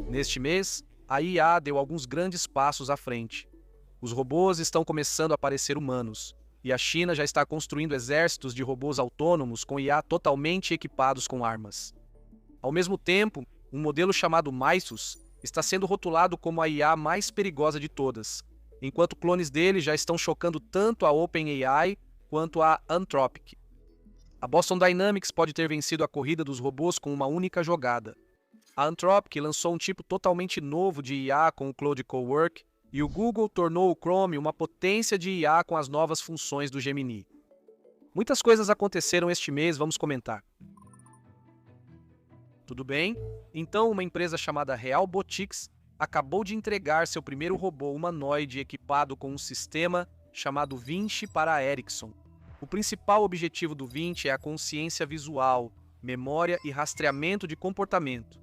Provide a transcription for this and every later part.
Neste mês, a IA deu alguns grandes passos à frente. Os robôs estão começando a parecer humanos, e a China já está construindo exércitos de robôs autônomos com IA totalmente equipados com armas. Ao mesmo tempo, um modelo chamado Mythos está sendo rotulado como a IA mais perigosa de todas, enquanto clones dele já estão chocando tanto a OpenAI quanto a Anthropic. A Boston Dynamics pode ter vencido a corrida dos robôs com uma única jogada. A Anthropic lançou um tipo totalmente novo de IA com o Claude Cowork, e o Google tornou o Chrome uma potência de IA com as novas funções do Gemini. Muitas coisas aconteceram este mês, vamos comentar. Tudo bem? Então, uma empresa chamada Realbotix acabou de entregar seu primeiro robô humanoide equipado com um sistema chamado Vinci para a Ericsson. O principal objetivo do Vinci é a consciência visual, memória e rastreamento de comportamento.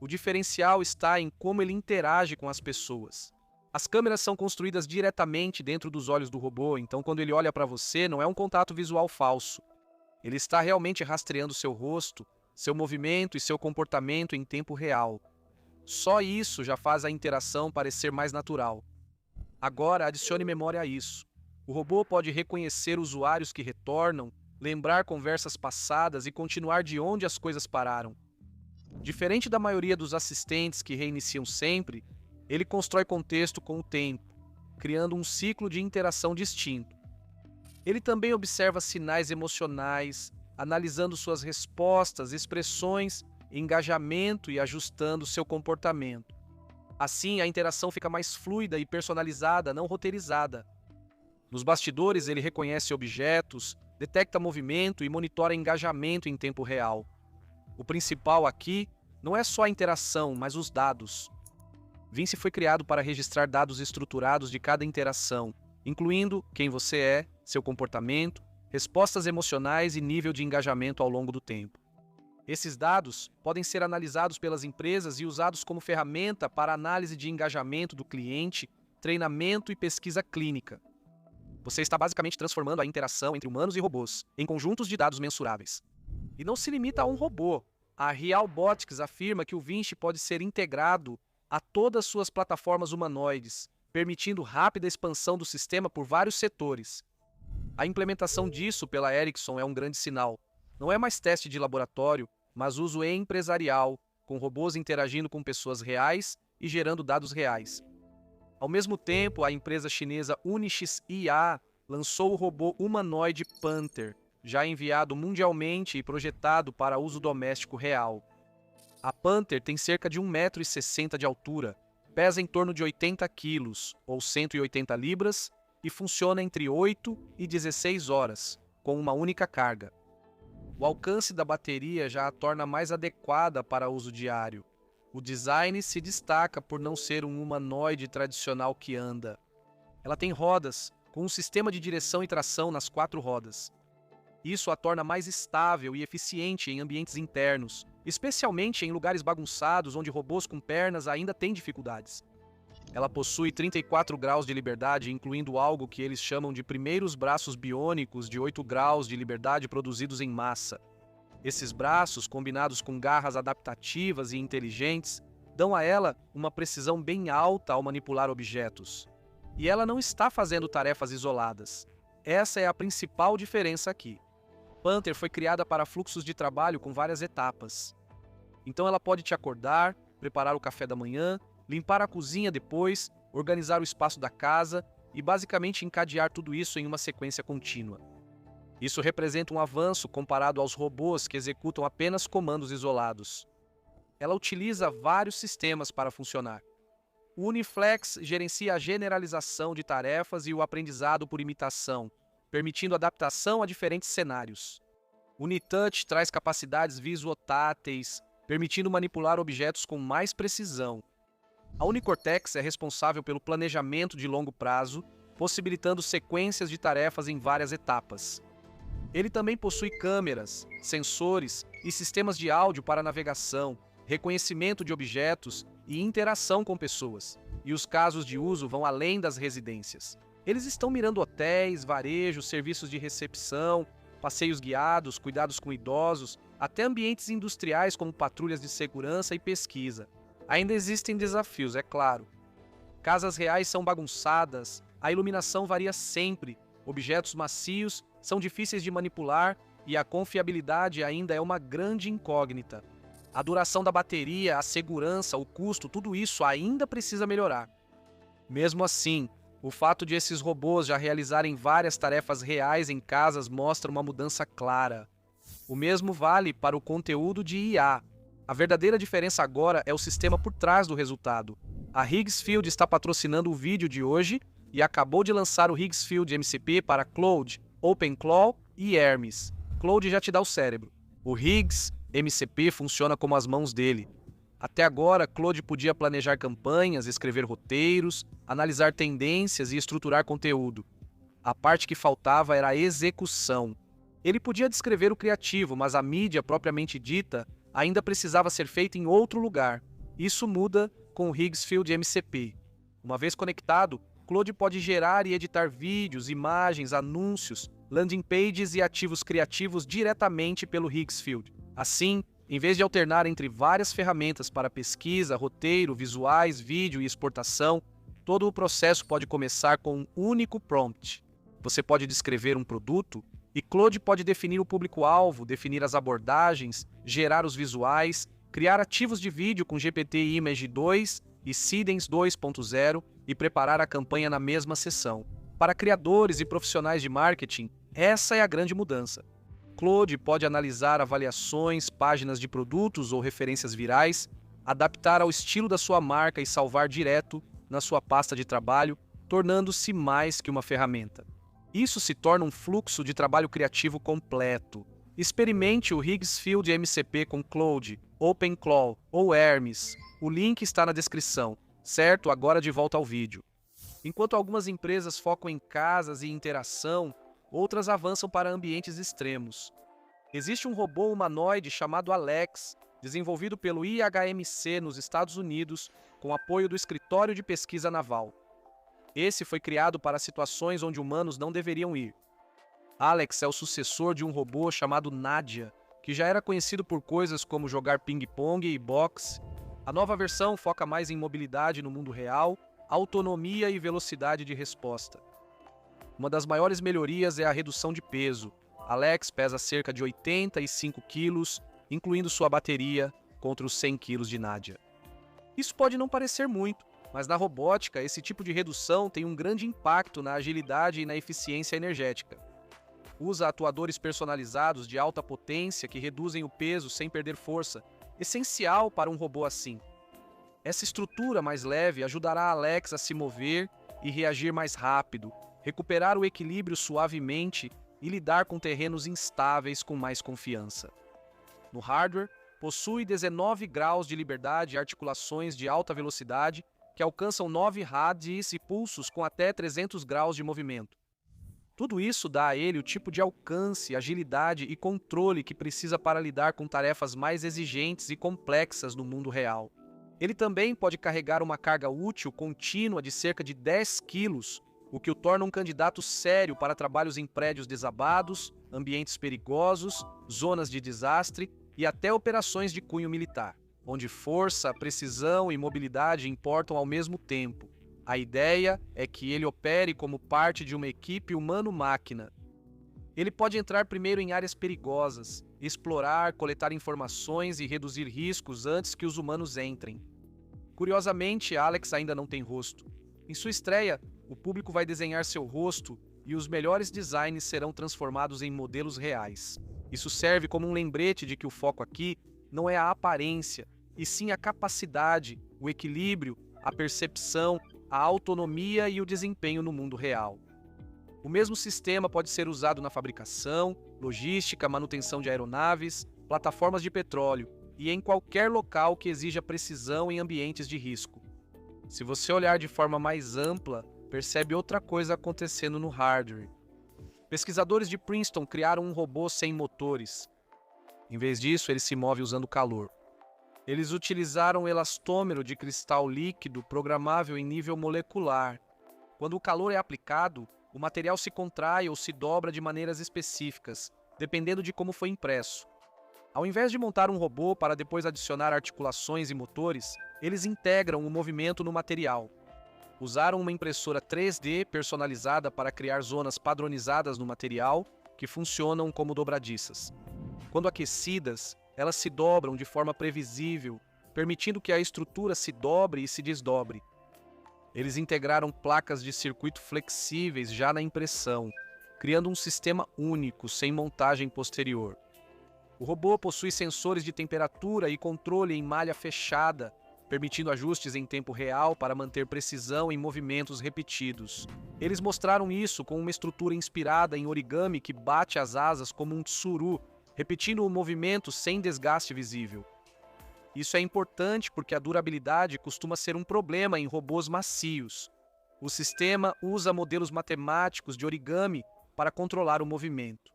O diferencial está em como ele interage com as pessoas. As câmeras são construídas diretamente dentro dos olhos do robô, então quando ele olha para você, não é um contato visual falso. Ele está realmente rastreando seu rosto, seu movimento e seu comportamento em tempo real. Só isso já faz a interação parecer mais natural. Agora, adicione memória a isso. O robô pode reconhecer usuários que retornam, lembrar conversas passadas e continuar de onde as coisas pararam. Diferente da maioria dos assistentes que reiniciam sempre, ele constrói contexto com o tempo, criando um ciclo de interação distinto. Ele também observa sinais emocionais, analisando suas respostas, expressões, engajamento e ajustando seu comportamento. Assim, a interação fica mais fluida e personalizada, não roteirizada. Nos bastidores, ele reconhece objetos, detecta movimento e monitora engajamento em tempo real. O principal aqui não é só a interação, mas os dados. Vinci foi criado para registrar dados estruturados de cada interação, incluindo quem você é, seu comportamento, respostas emocionais e nível de engajamento ao longo do tempo. Esses dados podem ser analisados pelas empresas e usados como ferramenta para análise de engajamento do cliente, treinamento e pesquisa clínica. Você está basicamente transformando a interação entre humanos e robôs em conjuntos de dados mensuráveis. E não se limita a um robô. A Realbotix afirma que o Vinci pode ser integrado a todas suas plataformas humanoides, permitindo rápida expansão do sistema por vários setores. A implementação disso pela Ericsson é um grande sinal. Não é mais teste de laboratório, mas uso empresarial, com robôs interagindo com pessoas reais e gerando dados reais. Ao mesmo tempo, a empresa chinesa Unix IA lançou o robô humanoide Panther, já enviado mundialmente e projetado para uso doméstico real. A Panther tem cerca de 1,60 m de altura, pesa em torno de 80 kg, ou 180 libras, e funciona entre 8 e 16 horas, com uma única carga. O alcance da bateria já a torna mais adequada para uso diário. O design se destaca por não ser um humanoide tradicional que anda. Ela tem rodas, com um sistema de direção e tração nas 4 rodas. Isso a torna mais estável e eficiente em ambientes internos, especialmente em lugares bagunçados onde robôs com pernas ainda têm dificuldades. Ela possui 34 graus de liberdade, incluindo algo que eles chamam de primeiros braços biônicos de 8 graus de liberdade produzidos em massa. Esses braços, combinados com garras adaptativas e inteligentes, dão a ela uma precisão bem alta ao manipular objetos. E ela não está fazendo tarefas isoladas. Essa é a principal diferença aqui. Panther foi criada para fluxos de trabalho com várias etapas. Então ela pode te acordar, preparar o café da manhã, limpar a cozinha depois, organizar o espaço da casa e basicamente encadear tudo isso em uma sequência contínua. Isso representa um avanço comparado aos robôs que executam apenas comandos isolados. Ela utiliza vários sistemas para funcionar. O Uniflex gerencia a generalização de tarefas e o aprendizado por imitação, permitindo adaptação a diferentes cenários. O Unitouch traz capacidades visuotáteis, permitindo manipular objetos com mais precisão. A Unicortex é responsável pelo planejamento de longo prazo, possibilitando sequências de tarefas em várias etapas. Ele também possui câmeras, sensores e sistemas de áudio para navegação, reconhecimento de objetos e interação com pessoas. E os casos de uso vão além das residências. Eles estão mirando hotéis, varejo, serviços de recepção, passeios guiados, cuidados com idosos até ambientes industriais como patrulhas de segurança e pesquisa. Ainda existem desafios, é claro. Casas reais são bagunçadas, a iluminação varia sempre, objetos macios são difíceis de manipular e a confiabilidade ainda é uma grande incógnita. A duração da bateria, a segurança, o custo, tudo isso ainda precisa melhorar. Mesmo assim, o fato de esses robôs já realizarem várias tarefas reais em casas mostra uma mudança clara. O mesmo vale para o conteúdo de IA. A verdadeira diferença agora é o sistema por trás do resultado. A Higgsfield está patrocinando o vídeo de hoje e acabou de lançar o Higgsfield MCP para Claude, OpenClaw e Hermes. Claude já te dá o cérebro. O Higgs MCP funciona como as mãos dele. Até agora, Claude podia planejar campanhas, escrever roteiros, analisar tendências e estruturar conteúdo. A parte que faltava era a execução. Ele podia descrever o criativo, mas a mídia propriamente dita ainda precisava ser feita em outro lugar. Isso muda com o Higgsfield MCP. Uma vez conectado, Claude pode gerar e editar vídeos, imagens, anúncios, landing pages e ativos criativos diretamente pelo Higgsfield. Assim, em vez de alternar entre várias ferramentas para pesquisa, roteiro, visuais, vídeo e exportação, todo o processo pode começar com um único prompt. Você pode descrever um produto e Claude pode definir o público-alvo, definir as abordagens, gerar os visuais, criar ativos de vídeo com GPT Image 2 e Seedens 2.0 e preparar a campanha na mesma sessão. Para criadores e profissionais de marketing, essa é a grande mudança. Claude pode analisar avaliações, páginas de produtos ou referências virais, adaptar ao estilo da sua marca e salvar direto na sua pasta de trabalho, tornando-se mais que uma ferramenta. Isso se torna um fluxo de trabalho criativo completo. Experimente o Higgsfield MCP com Claude, OpenClaw ou Hermes. O link está na descrição. Certo? Agora de volta ao vídeo. Enquanto algumas empresas focam em casas e interação, outras avançam para ambientes extremos. Existe um robô humanoide chamado Alex, desenvolvido pelo IHMC nos Estados Unidos, com apoio do Escritório de Pesquisa Naval. Esse foi criado para situações onde humanos não deveriam ir. Alex é o sucessor de um robô chamado Nadia, que já era conhecido por coisas como jogar ping-pong e boxe. A nova versão foca mais em mobilidade no mundo real, autonomia e velocidade de resposta. Uma das maiores melhorias é a redução de peso. Alex pesa cerca de 85 quilos, incluindo sua bateria, contra os 100 quilos de Nadia. Isso pode não parecer muito, mas na robótica, esse tipo de redução tem um grande impacto na agilidade e na eficiência energética. Usa atuadores personalizados de alta potência que reduzem o peso sem perder força, essencial para um robô assim. Essa estrutura mais leve ajudará a Alex a se mover e reagir mais rápido, recuperar o equilíbrio suavemente e lidar com terrenos instáveis com mais confiança. No hardware, possui 19 graus de liberdade e articulações de alta velocidade que alcançam 9 Hz e pulsos com até 300 graus de movimento. Tudo isso dá a ele o tipo de alcance, agilidade e controle que precisa para lidar com tarefas mais exigentes e complexas no mundo real. Ele também pode carregar uma carga útil contínua de cerca de 10 quilos, o que o torna um candidato sério para trabalhos em prédios desabados, ambientes perigosos, zonas de desastre e até operações de cunho militar, onde força, precisão e mobilidade importam ao mesmo tempo. A ideia é que ele opere como parte de uma equipe humano-máquina. Ele pode entrar primeiro em áreas perigosas, explorar, coletar informações e reduzir riscos antes que os humanos entrem. Curiosamente, Alex ainda não tem rosto. Em sua estreia, o público vai desenhar seu rosto e os melhores designs serão transformados em modelos reais. Isso serve como um lembrete de que o foco aqui não é a aparência, e sim a capacidade, o equilíbrio, a percepção, a autonomia e o desempenho no mundo real. O mesmo sistema pode ser usado na fabricação, logística, manutenção de aeronaves, plataformas de petróleo e em qualquer local que exija precisão em ambientes de risco. Se você olhar de forma mais ampla, percebe outra coisa acontecendo no hardware. Pesquisadores de Princeton criaram um robô sem motores. Em vez disso, ele se move usando calor. Eles utilizaram um elastômero de cristal líquido programável em nível molecular. Quando o calor é aplicado, o material se contrai ou se dobra de maneiras específicas, dependendo de como foi impresso. Ao invés de montar um robô para depois adicionar articulações e motores, eles integram o movimento no material. Usaram uma impressora 3D personalizada para criar zonas padronizadas no material que funcionam como dobradiças. Quando aquecidas, elas se dobram de forma previsível, permitindo que a estrutura se dobre e se desdobre. Eles integraram placas de circuito flexíveis já na impressão, criando um sistema único, sem montagem posterior. O robô possui sensores de temperatura e controle em malha fechada, permitindo ajustes em tempo real para manter precisão em movimentos repetidos. Eles mostraram isso com uma estrutura inspirada em origami que bate as asas como um tsuru, repetindo o movimento sem desgaste visível. Isso é importante porque a durabilidade costuma ser um problema em robôs macios. O sistema usa modelos matemáticos de origami para controlar o movimento.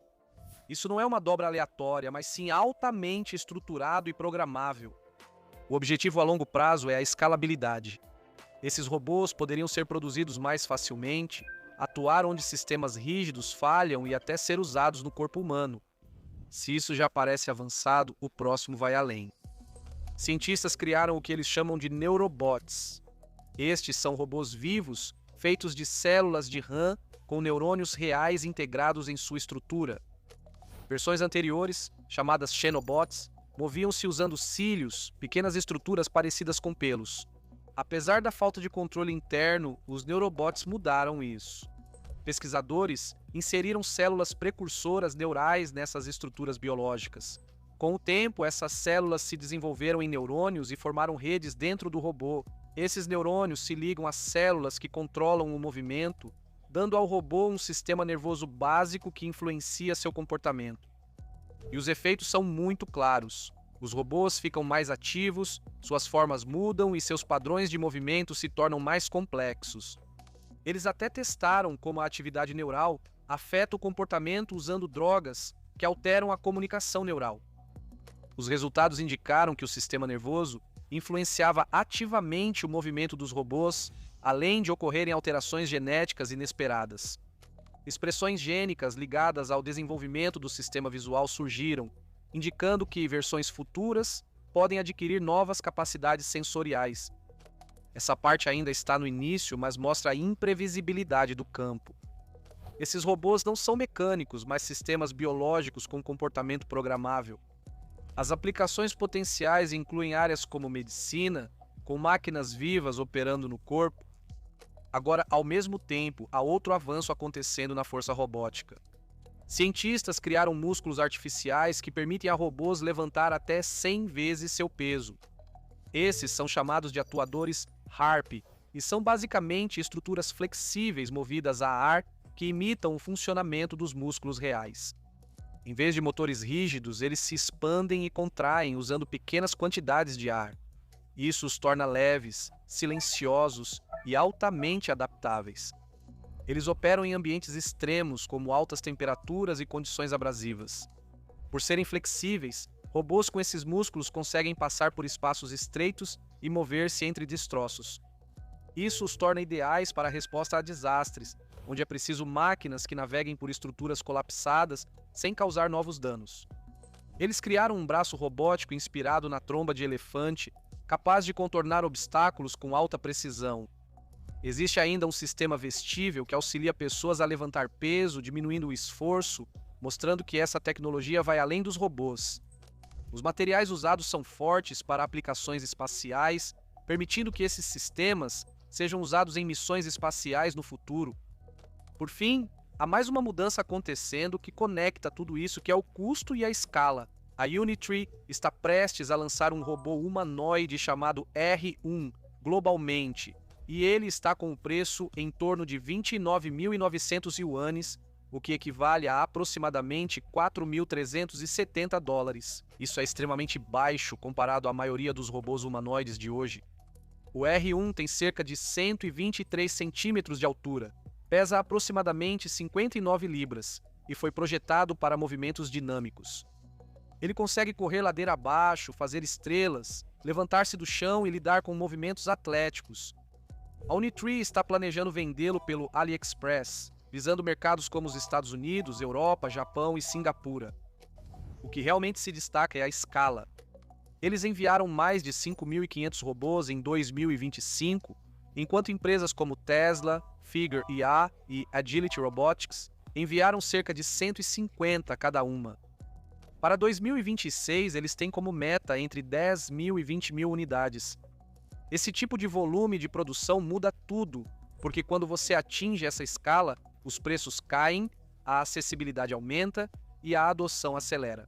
Isso não é uma dobra aleatória, mas sim altamente estruturado e programável. O objetivo a longo prazo é a escalabilidade. Esses robôs poderiam ser produzidos mais facilmente, atuar onde sistemas rígidos falham e até ser usados no corpo humano. Se isso já parece avançado, o próximo vai além. Cientistas criaram o que eles chamam de neurobots. Estes são robôs vivos, feitos de células de RAM com neurônios reais integrados em sua estrutura. Versões anteriores, chamadas Xenobots, moviam-se usando cílios, pequenas estruturas parecidas com pelos. Apesar da falta de controle interno, os neurobots mudaram isso. Pesquisadores inseriram células precursoras neurais nessas estruturas biológicas. Com o tempo, essas células se desenvolveram em neurônios e formaram redes dentro do robô. Esses neurônios se ligam às células que controlam o movimento, dando ao robô um sistema nervoso básico que influencia seu comportamento. E os efeitos são muito claros. Os robôs ficam mais ativos, suas formas mudam e seus padrões de movimento se tornam mais complexos. Eles até testaram como a atividade neural afeta o comportamento usando drogas que alteram a comunicação neural. Os resultados indicaram que o sistema nervoso influenciava ativamente o movimento dos robôs, além de ocorrerem alterações genéticas inesperadas. Expressões gênicas ligadas ao desenvolvimento do sistema visual surgiram, indicando que versões futuras podem adquirir novas capacidades sensoriais. Essa parte ainda está no início, mas mostra a imprevisibilidade do campo. Esses robôs não são mecânicos, mas sistemas biológicos com comportamento programável. As aplicações potenciais incluem áreas como medicina, com máquinas vivas operando no corpo. Agora, ao mesmo tempo, há outro avanço acontecendo na força robótica. Cientistas criaram músculos artificiais que permitem a robôs levantar até 100 vezes seu peso. Esses são chamados de atuadores HARP e são basicamente estruturas flexíveis movidas a ar que imitam o funcionamento dos músculos reais. Em vez de motores rígidos, eles se expandem e contraem usando pequenas quantidades de ar. Isso os torna leves, silenciosos e altamente adaptáveis. Eles operam em ambientes extremos, como altas temperaturas e condições abrasivas. Por serem flexíveis, robôs com esses músculos conseguem passar por espaços estreitos e mover-se entre destroços. Isso os torna ideais para a resposta a desastres, onde é preciso máquinas que naveguem por estruturas colapsadas sem causar novos danos. Eles criaram um braço robótico inspirado na tromba de elefante, capaz de contornar obstáculos com alta precisão. Existe ainda um sistema vestível que auxilia pessoas a levantar peso, diminuindo o esforço, mostrando que essa tecnologia vai além dos robôs. Os materiais usados são fortes para aplicações espaciais, permitindo que esses sistemas sejam usados em missões espaciais no futuro. Por fim, há mais uma mudança acontecendo que conecta tudo isso, que é o custo e a escala. A Unitree está prestes a lançar um robô humanoide chamado R1 globalmente, e ele está com o preço em torno de 29.900 yuanes, o que equivale a aproximadamente 4.370 dólares. Isso é extremamente baixo comparado à maioria dos robôs humanoides de hoje. O R1 tem cerca de 123 centímetros de altura, pesa aproximadamente 59 libras e foi projetado para movimentos dinâmicos. Ele consegue correr ladeira abaixo, fazer estrelas, levantar-se do chão e lidar com movimentos atléticos. A Unitree está planejando vendê-lo pelo AliExpress, visando mercados como os Estados Unidos, Europa, Japão e Singapura. O que realmente se destaca é a escala. Eles enviaram mais de 5.500 robôs em 2025, enquanto empresas como Tesla, Figure IA e Agility Robotics enviaram cerca de 150 cada uma. Para 2026, eles têm como meta entre 10.000 e 20.000 unidades. Esse tipo de volume de produção muda tudo, porque quando você atinge essa escala, os preços caem, a acessibilidade aumenta e a adoção acelera.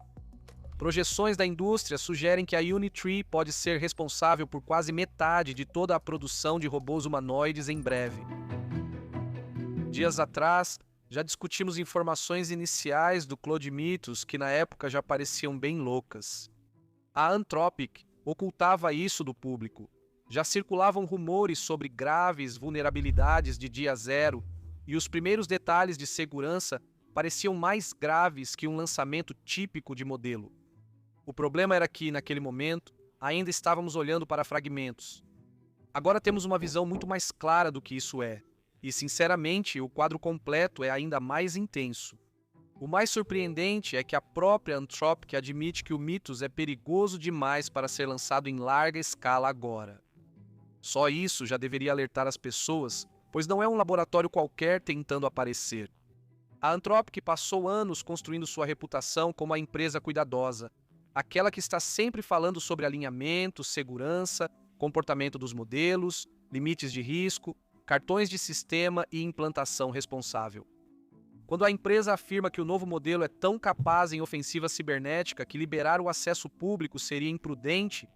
Projeções da indústria sugerem que a Unitree pode ser responsável por quase metade de toda a produção de robôs humanoides em breve. Dias atrás, já discutimos informações iniciais do Claude Mythos que na época já pareciam bem loucas. A Anthropic ocultava isso do público. Já circulavam rumores sobre graves vulnerabilidades de dia zero e os primeiros detalhes de segurança pareciam mais graves que um lançamento típico de modelo. O problema era que, naquele momento, ainda estávamos olhando para fragmentos. Agora temos uma visão muito mais clara do que isso é. E, sinceramente, o quadro completo é ainda mais intenso. O mais surpreendente é que a própria Anthropic admite que o Mythos é perigoso demais para ser lançado em larga escala agora. Só isso já deveria alertar as pessoas, pois não é um laboratório qualquer tentando aparecer. A Anthropic passou anos construindo sua reputação como a empresa cuidadosa, aquela que está sempre falando sobre alinhamento, segurança, comportamento dos modelos, limites de risco, cartões de sistema e implantação responsável. Quando a empresa afirma que o novo modelo é tão capaz em ofensiva cibernética que liberar o acesso público seria imprudente,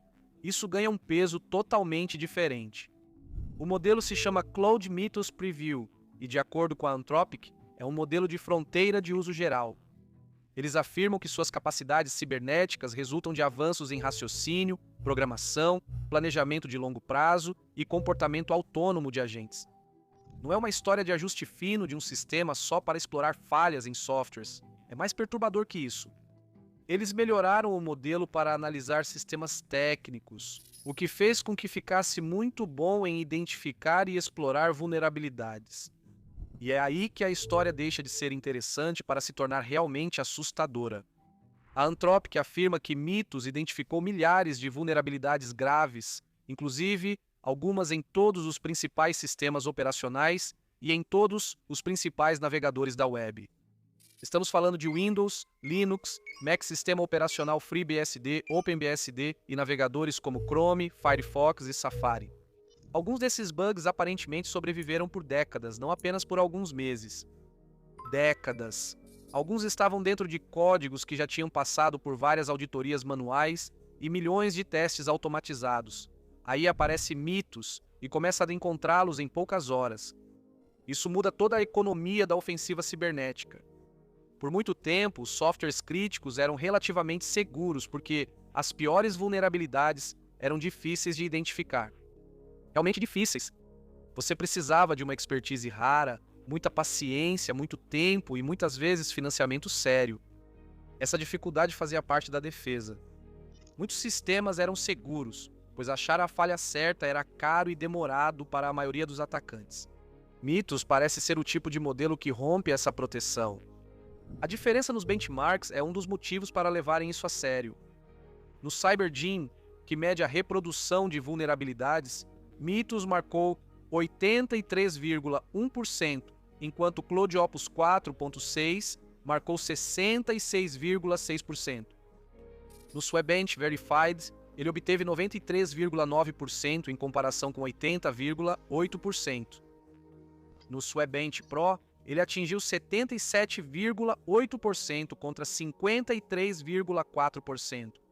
isso ganha um peso totalmente diferente. O modelo se chama Claude Mythos Preview e, de acordo com a Anthropic, é um modelo de fronteira de uso geral. Eles afirmam que suas capacidades cibernéticas resultam de avanços em raciocínio, programação, planejamento de longo prazo e comportamento autônomo de agentes. Não é uma história de ajuste fino de um sistema só para explorar falhas em softwares. É mais perturbador que isso. Eles melhoraram o modelo para analisar sistemas técnicos, o que fez com que ficasse muito bom em identificar e explorar vulnerabilidades. E é aí que a história deixa de ser interessante para se tornar realmente assustadora. A Anthropic afirma que Mythos identificou milhares de vulnerabilidades graves, inclusive algumas em todos os principais sistemas operacionais e em todos os principais navegadores da web. Estamos falando de Windows, Linux, Mac Sistema Operacional FreeBSD, OpenBSD e navegadores como Chrome, Firefox e Safari. Alguns desses bugs aparentemente sobreviveram por décadas, não apenas por alguns meses. Décadas. Alguns estavam dentro de códigos que já tinham passado por várias auditorias manuais e milhões de testes automatizados. Aí aparece Mythos e começa a encontrá-los em poucas horas. Isso muda toda a economia da ofensiva cibernética. Por muito tempo, os softwares críticos eram relativamente seguros porque as piores vulnerabilidades eram difíceis de identificar. Realmente difíceis. Você precisava de uma expertise rara, muita paciência, muito tempo e muitas vezes financiamento sério. Essa dificuldade fazia parte da defesa. Muitos sistemas eram seguros, pois achar a falha certa era caro e demorado para a maioria dos atacantes. Mythos parece ser o tipo de modelo que rompe essa proteção. A diferença nos benchmarks é um dos motivos para levarem isso a sério. No CyberGene, que mede a reprodução de vulnerabilidades, Mythos marcou 83,1%, enquanto Claude Opus 4.6 marcou 66,6%. No Swabench Verified, ele obteve 93,9% em comparação com 80,8%. No Swabench Pro, ele atingiu 77,8% contra 53,4%.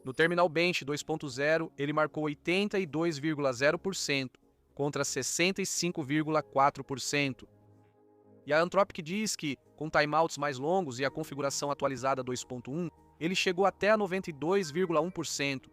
No Terminal Bench 2.0, ele marcou 82,0% contra 65,4%. E a Anthropic diz que, com timeouts mais longos e a configuração atualizada 2.1, ele chegou até a 92,1%.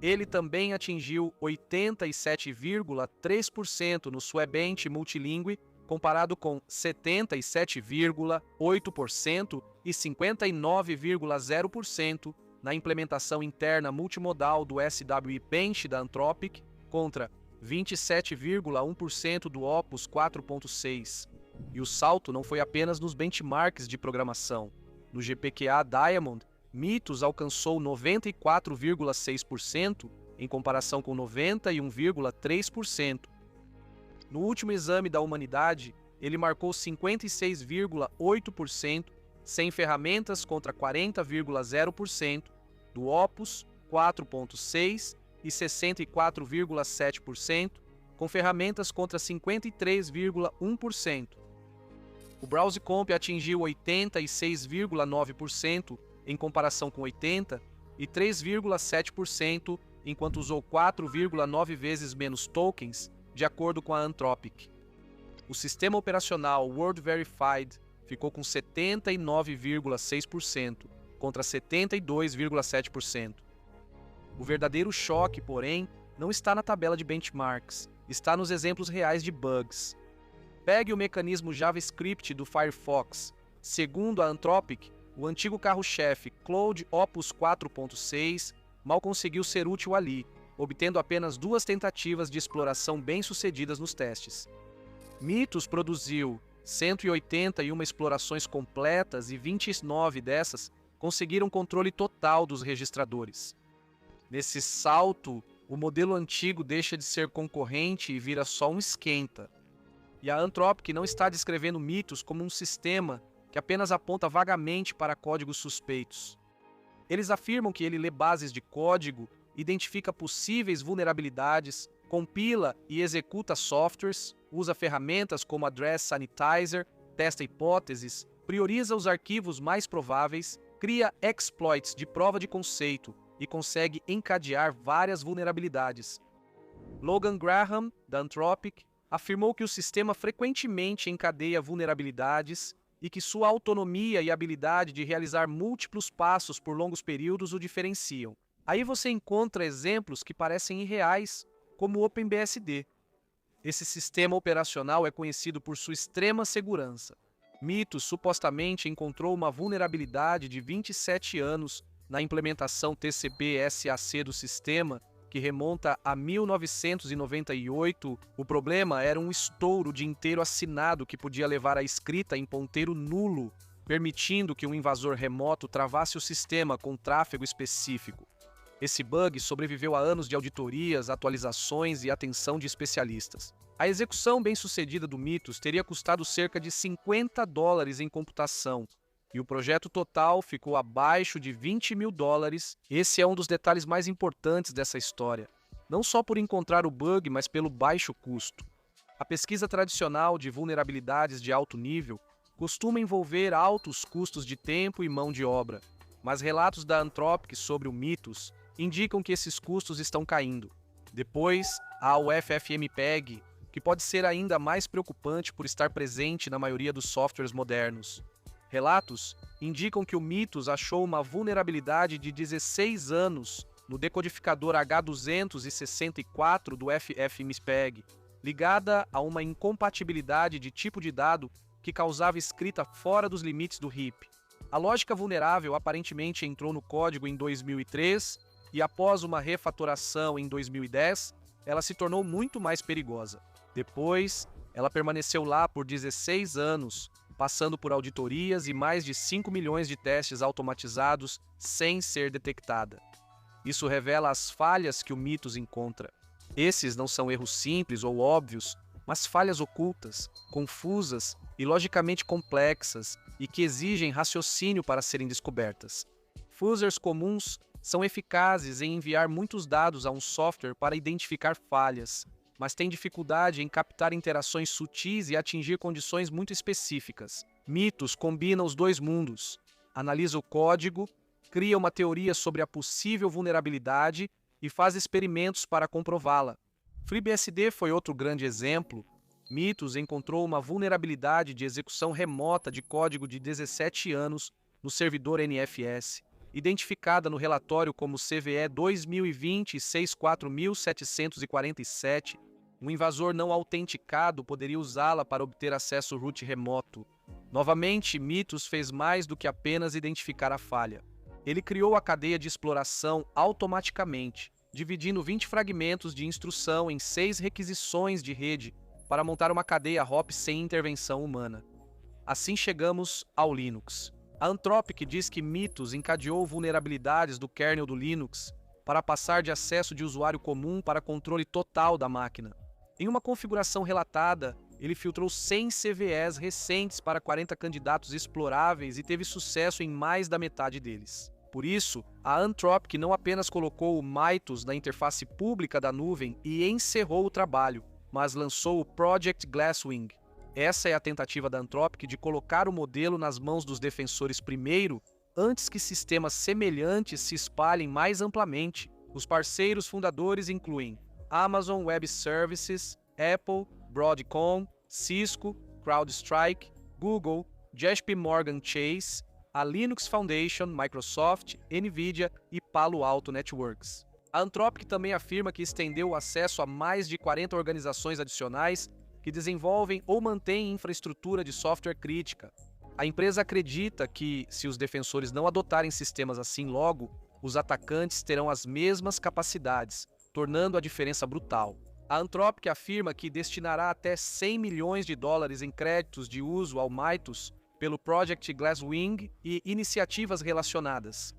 Ele também atingiu 87,3% no Swabench Multilingue, comparado com 77,8% e 59,0% na implementação interna multimodal do SWI Bench da Anthropic contra 27,1% do Opus 4.6. E o salto não foi apenas nos benchmarks de programação. No GPQA Diamond, Mitos alcançou 94,6%, em comparação com 91,3%. No último exame da humanidade, ele marcou 56,8%, sem ferramentas contra 40,0%, do Opus 4,6% e 64,7%, com ferramentas contra 53,1%. O BrowseComp atingiu 86,9% em comparação com 80% e 3,7%, enquanto usou 4,9 vezes menos tokens, de acordo com a Anthropic. O sistema operacional Word Verified ficou com 79,6% contra 72,7%. O verdadeiro choque, porém, não está na tabela de benchmarks, está nos exemplos reais de bugs. Pegue o mecanismo JavaScript do Firefox. Segundo a Anthropic, o antigo carro-chefe Claude Opus 4.6 mal conseguiu ser útil ali, obtendo apenas 2 tentativas de exploração bem-sucedidas nos testes. Mitos produziu 181 explorações completas e 29 dessas conseguiram controle total dos registradores. Nesse salto, o modelo antigo deixa de ser concorrente e vira só um esquenta. E a Anthropic não está descrevendo Mitos como um sistema que apenas aponta vagamente para códigos suspeitos. Eles afirmam que ele lê bases de código, identifica possíveis vulnerabilidades, compila e executa softwares, usa ferramentas como Address Sanitizer, testa hipóteses, prioriza os arquivos mais prováveis, cria exploits de prova de conceito e consegue encadear várias vulnerabilidades. Logan Graham, da Anthropic, afirmou que o sistema frequentemente encadeia vulnerabilidades e que sua autonomia e habilidade de realizar múltiplos passos por longos períodos o diferenciam. Aí você encontra exemplos que parecem irreais, como o OpenBSD. Esse sistema operacional é conhecido por sua extrema segurança. Mitos supostamente encontrou uma vulnerabilidade de 27 anos na implementação TCP/SAC do sistema, que remonta a 1998. O problema era um estouro de inteiro assinado que podia levar a escrita em ponteiro nulo, permitindo que um invasor remoto travasse o sistema com tráfego específico. Esse bug sobreviveu a anos de auditorias, atualizações e atenção de especialistas. A execução bem-sucedida do Mitos teria custado cerca de $50 em computação, e o projeto total ficou abaixo de $20 mil. Esse é um dos detalhes mais importantes dessa história, não só por encontrar o bug, mas pelo baixo custo. A pesquisa tradicional de vulnerabilidades de alto nível costuma envolver altos custos de tempo e mão de obra, mas relatos da Anthropic sobre o Mitos indicam que esses custos estão caindo. Depois, há o FFmpeg, que pode ser ainda mais preocupante por estar presente na maioria dos softwares modernos. Relatos indicam que o Mitos achou uma vulnerabilidade de 16 anos no decodificador H264 do FFmpeg, ligada a uma incompatibilidade de tipo de dado que causava escrita fora dos limites do heap. A lógica vulnerável aparentemente entrou no código em 2003 e, após uma refatoração em 2010, ela se tornou muito mais perigosa. Depois, ela permaneceu lá por 16 anos, passando por auditorias e mais de 5 milhões de testes automatizados sem ser detectada. Isso revela as falhas que o Mitos encontra. Esses não são erros simples ou óbvios, mas falhas ocultas, confusas e logicamente complexas e que exigem raciocínio para serem descobertas. Fuzzers comuns são eficazes em enviar muitos dados a um software para identificar falhas, mas têm dificuldade em captar interações sutis e atingir condições muito específicas. Mitos combina os dois mundos, analisa o código, cria uma teoria sobre a possível vulnerabilidade e faz experimentos para comprová-la. FreeBSD foi outro grande exemplo. Mitos encontrou uma vulnerabilidade de execução remota de código de 17 anos no servidor NFS, identificada no relatório como CVE 2020-64747. Um invasor não autenticado poderia usá-la para obter acesso root remoto. Novamente, Mitos fez mais do que apenas identificar a falha. Ele criou a cadeia de exploração automaticamente, dividindo 20 fragmentos de instrução em 6 requisições de rede para montar uma cadeia hop sem intervenção humana. Assim chegamos ao Linux. A Anthropic diz que Mythos encadeou vulnerabilidades do kernel do Linux para passar de acesso de usuário comum para controle total da máquina. Em uma configuração relatada, ele filtrou 100 CVEs recentes para 40 candidatos exploráveis e teve sucesso em mais da metade deles. Por isso, a Anthropic não apenas colocou o Mythos na interface pública da nuvem e encerrou o trabalho, mas lançou o Project Glasswing. Essa é a tentativa da Anthropic de colocar o modelo nas mãos dos defensores primeiro, antes que sistemas semelhantes se espalhem mais amplamente. Os parceiros fundadores incluem Amazon Web Services, Apple, Broadcom, Cisco, CrowdStrike, Google, JP Morgan Chase, a Linux Foundation, Microsoft, NVIDIA e Palo Alto Networks. A Anthropic também afirma que estendeu o acesso a mais de 40 organizações adicionais que desenvolvem ou mantêm infraestrutura de software crítica. A empresa acredita que, se os defensores não adotarem sistemas assim logo, os atacantes terão as mesmas capacidades, tornando a diferença brutal. A Anthropic afirma que destinará até 100 milhões de dólares em créditos de uso ao Mythos pelo Project Glasswing e iniciativas relacionadas.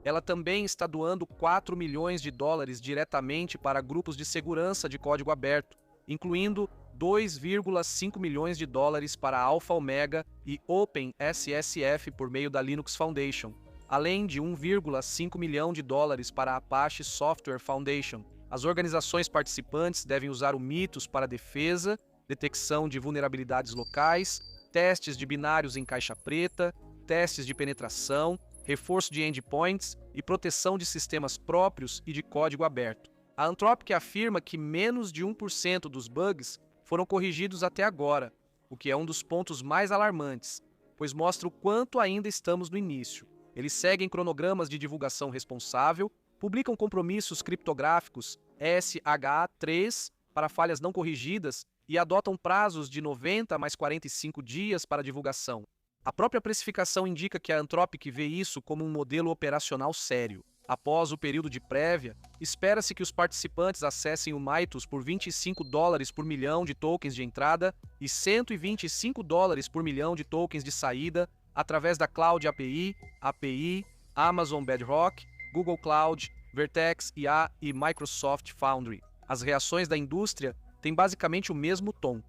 Ela também está doando 4 milhões de dólares diretamente para grupos de segurança de código aberto, incluindo 2,5 milhões de dólares para Alpha Omega e OpenSSF por meio da Linux Foundation, além de 1,5 milhão de dólares para a Apache Software Foundation. As organizações participantes devem usar o Mythos para defesa, detecção de vulnerabilidades locais, testes de binários em caixa preta, testes de penetração, reforço de endpoints e proteção de sistemas próprios e de código aberto. A Anthropic afirma que menos de 1% dos bugs foram corrigidos até agora, o que é um dos pontos mais alarmantes, pois mostra o quanto ainda estamos no início. Eles seguem cronogramas de divulgação responsável, publicam compromissos criptográficos SHA-3 para falhas não corrigidas e adotam prazos de 90 mais 45 dias para divulgação. A própria precificação indica que a Anthropic vê isso como um modelo operacional sério. Após o período de prévia, espera-se que os participantes acessem o Mythos por $25 por milhão de tokens de entrada e $125 por milhão de tokens de saída através da Cloud API, Amazon Bedrock, Google Cloud, Vertex IA e Microsoft Foundry. As reações da indústria têm basicamente o mesmo tom.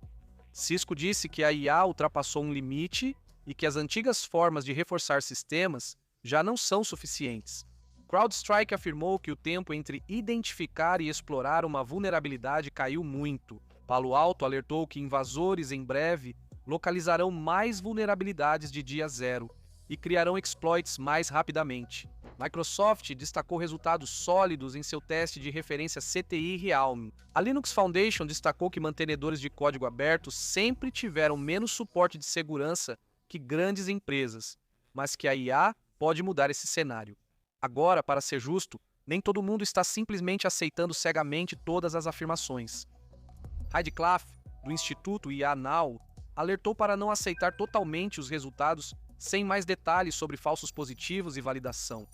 Cisco disse que a IA ultrapassou um limite e que as antigas formas de reforçar sistemas já não são suficientes. CrowdStrike afirmou que o tempo entre identificar e explorar uma vulnerabilidade caiu muito. Palo Alto alertou que invasores em breve localizarão mais vulnerabilidades de dia zero e criarão exploits mais rapidamente. Microsoft destacou resultados sólidos em seu teste de referência CTI Realm. A Linux Foundation destacou que mantenedores de código aberto sempre tiveram menos suporte de segurança que grandes empresas, mas que a IA pode mudar esse cenário. Agora, para ser justo, nem todo mundo está simplesmente aceitando cegamente todas as afirmações. Heidi Klaf, do Instituto IA Now, alertou para não aceitar totalmente os resultados sem mais detalhes sobre falsos positivos e validação.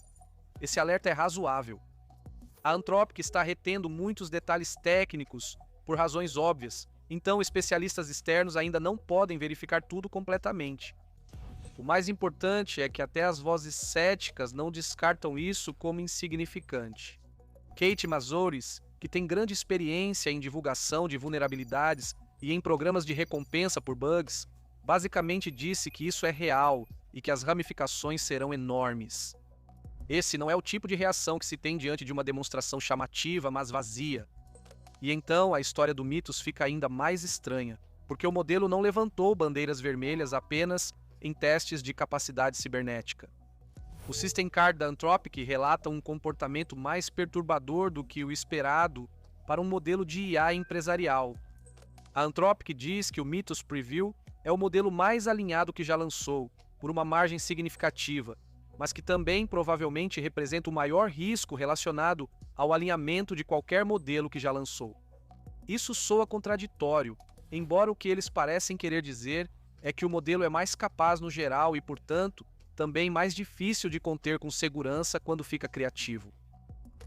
Esse alerta é razoável. A Anthropic está retendo muitos detalhes técnicos por razões óbvias, então especialistas externos ainda não podem verificar tudo completamente. O mais importante é que até as vozes céticas não descartam isso como insignificante. Kate Mazouris, que tem grande experiência em divulgação de vulnerabilidades e em programas de recompensa por bugs, basicamente disse que isso é real e que as ramificações serão enormes. Esse não é o tipo de reação que se tem diante de uma demonstração chamativa, mas vazia. E então a história do Mythos fica ainda mais estranha, porque o modelo não levantou bandeiras vermelhas apenas em testes de capacidade cibernética. O System Card da Anthropic relata um comportamento mais perturbador do que o esperado para um modelo de IA empresarial. A Anthropic diz que o Mythos Preview é o modelo mais alinhado que já lançou, por uma margem significativa, mas que também provavelmente representa o maior risco relacionado ao alinhamento de qualquer modelo que já lançou. Isso soa contraditório, embora o que eles parecem querer dizer é que o modelo é mais capaz no geral e, portanto, também mais difícil de conter com segurança quando fica criativo.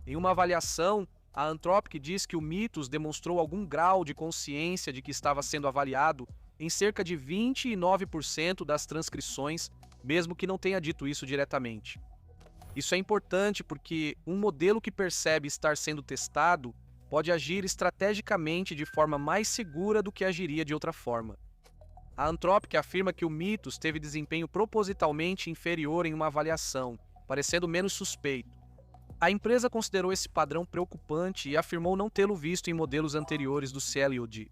Em uma avaliação, a Anthropic diz que o Mythos demonstrou algum grau de consciência de que estava sendo avaliado em cerca de 29% das transcrições mesmo que não tenha dito isso diretamente. Isso é importante porque um modelo que percebe estar sendo testado pode agir estrategicamente de forma mais segura do que agiria de outra forma. A Anthropic afirma que o Mythos teve desempenho propositalmente inferior em uma avaliação, parecendo menos suspeito. A empresa considerou esse padrão preocupante e afirmou não tê-lo visto em modelos anteriores do CLOD.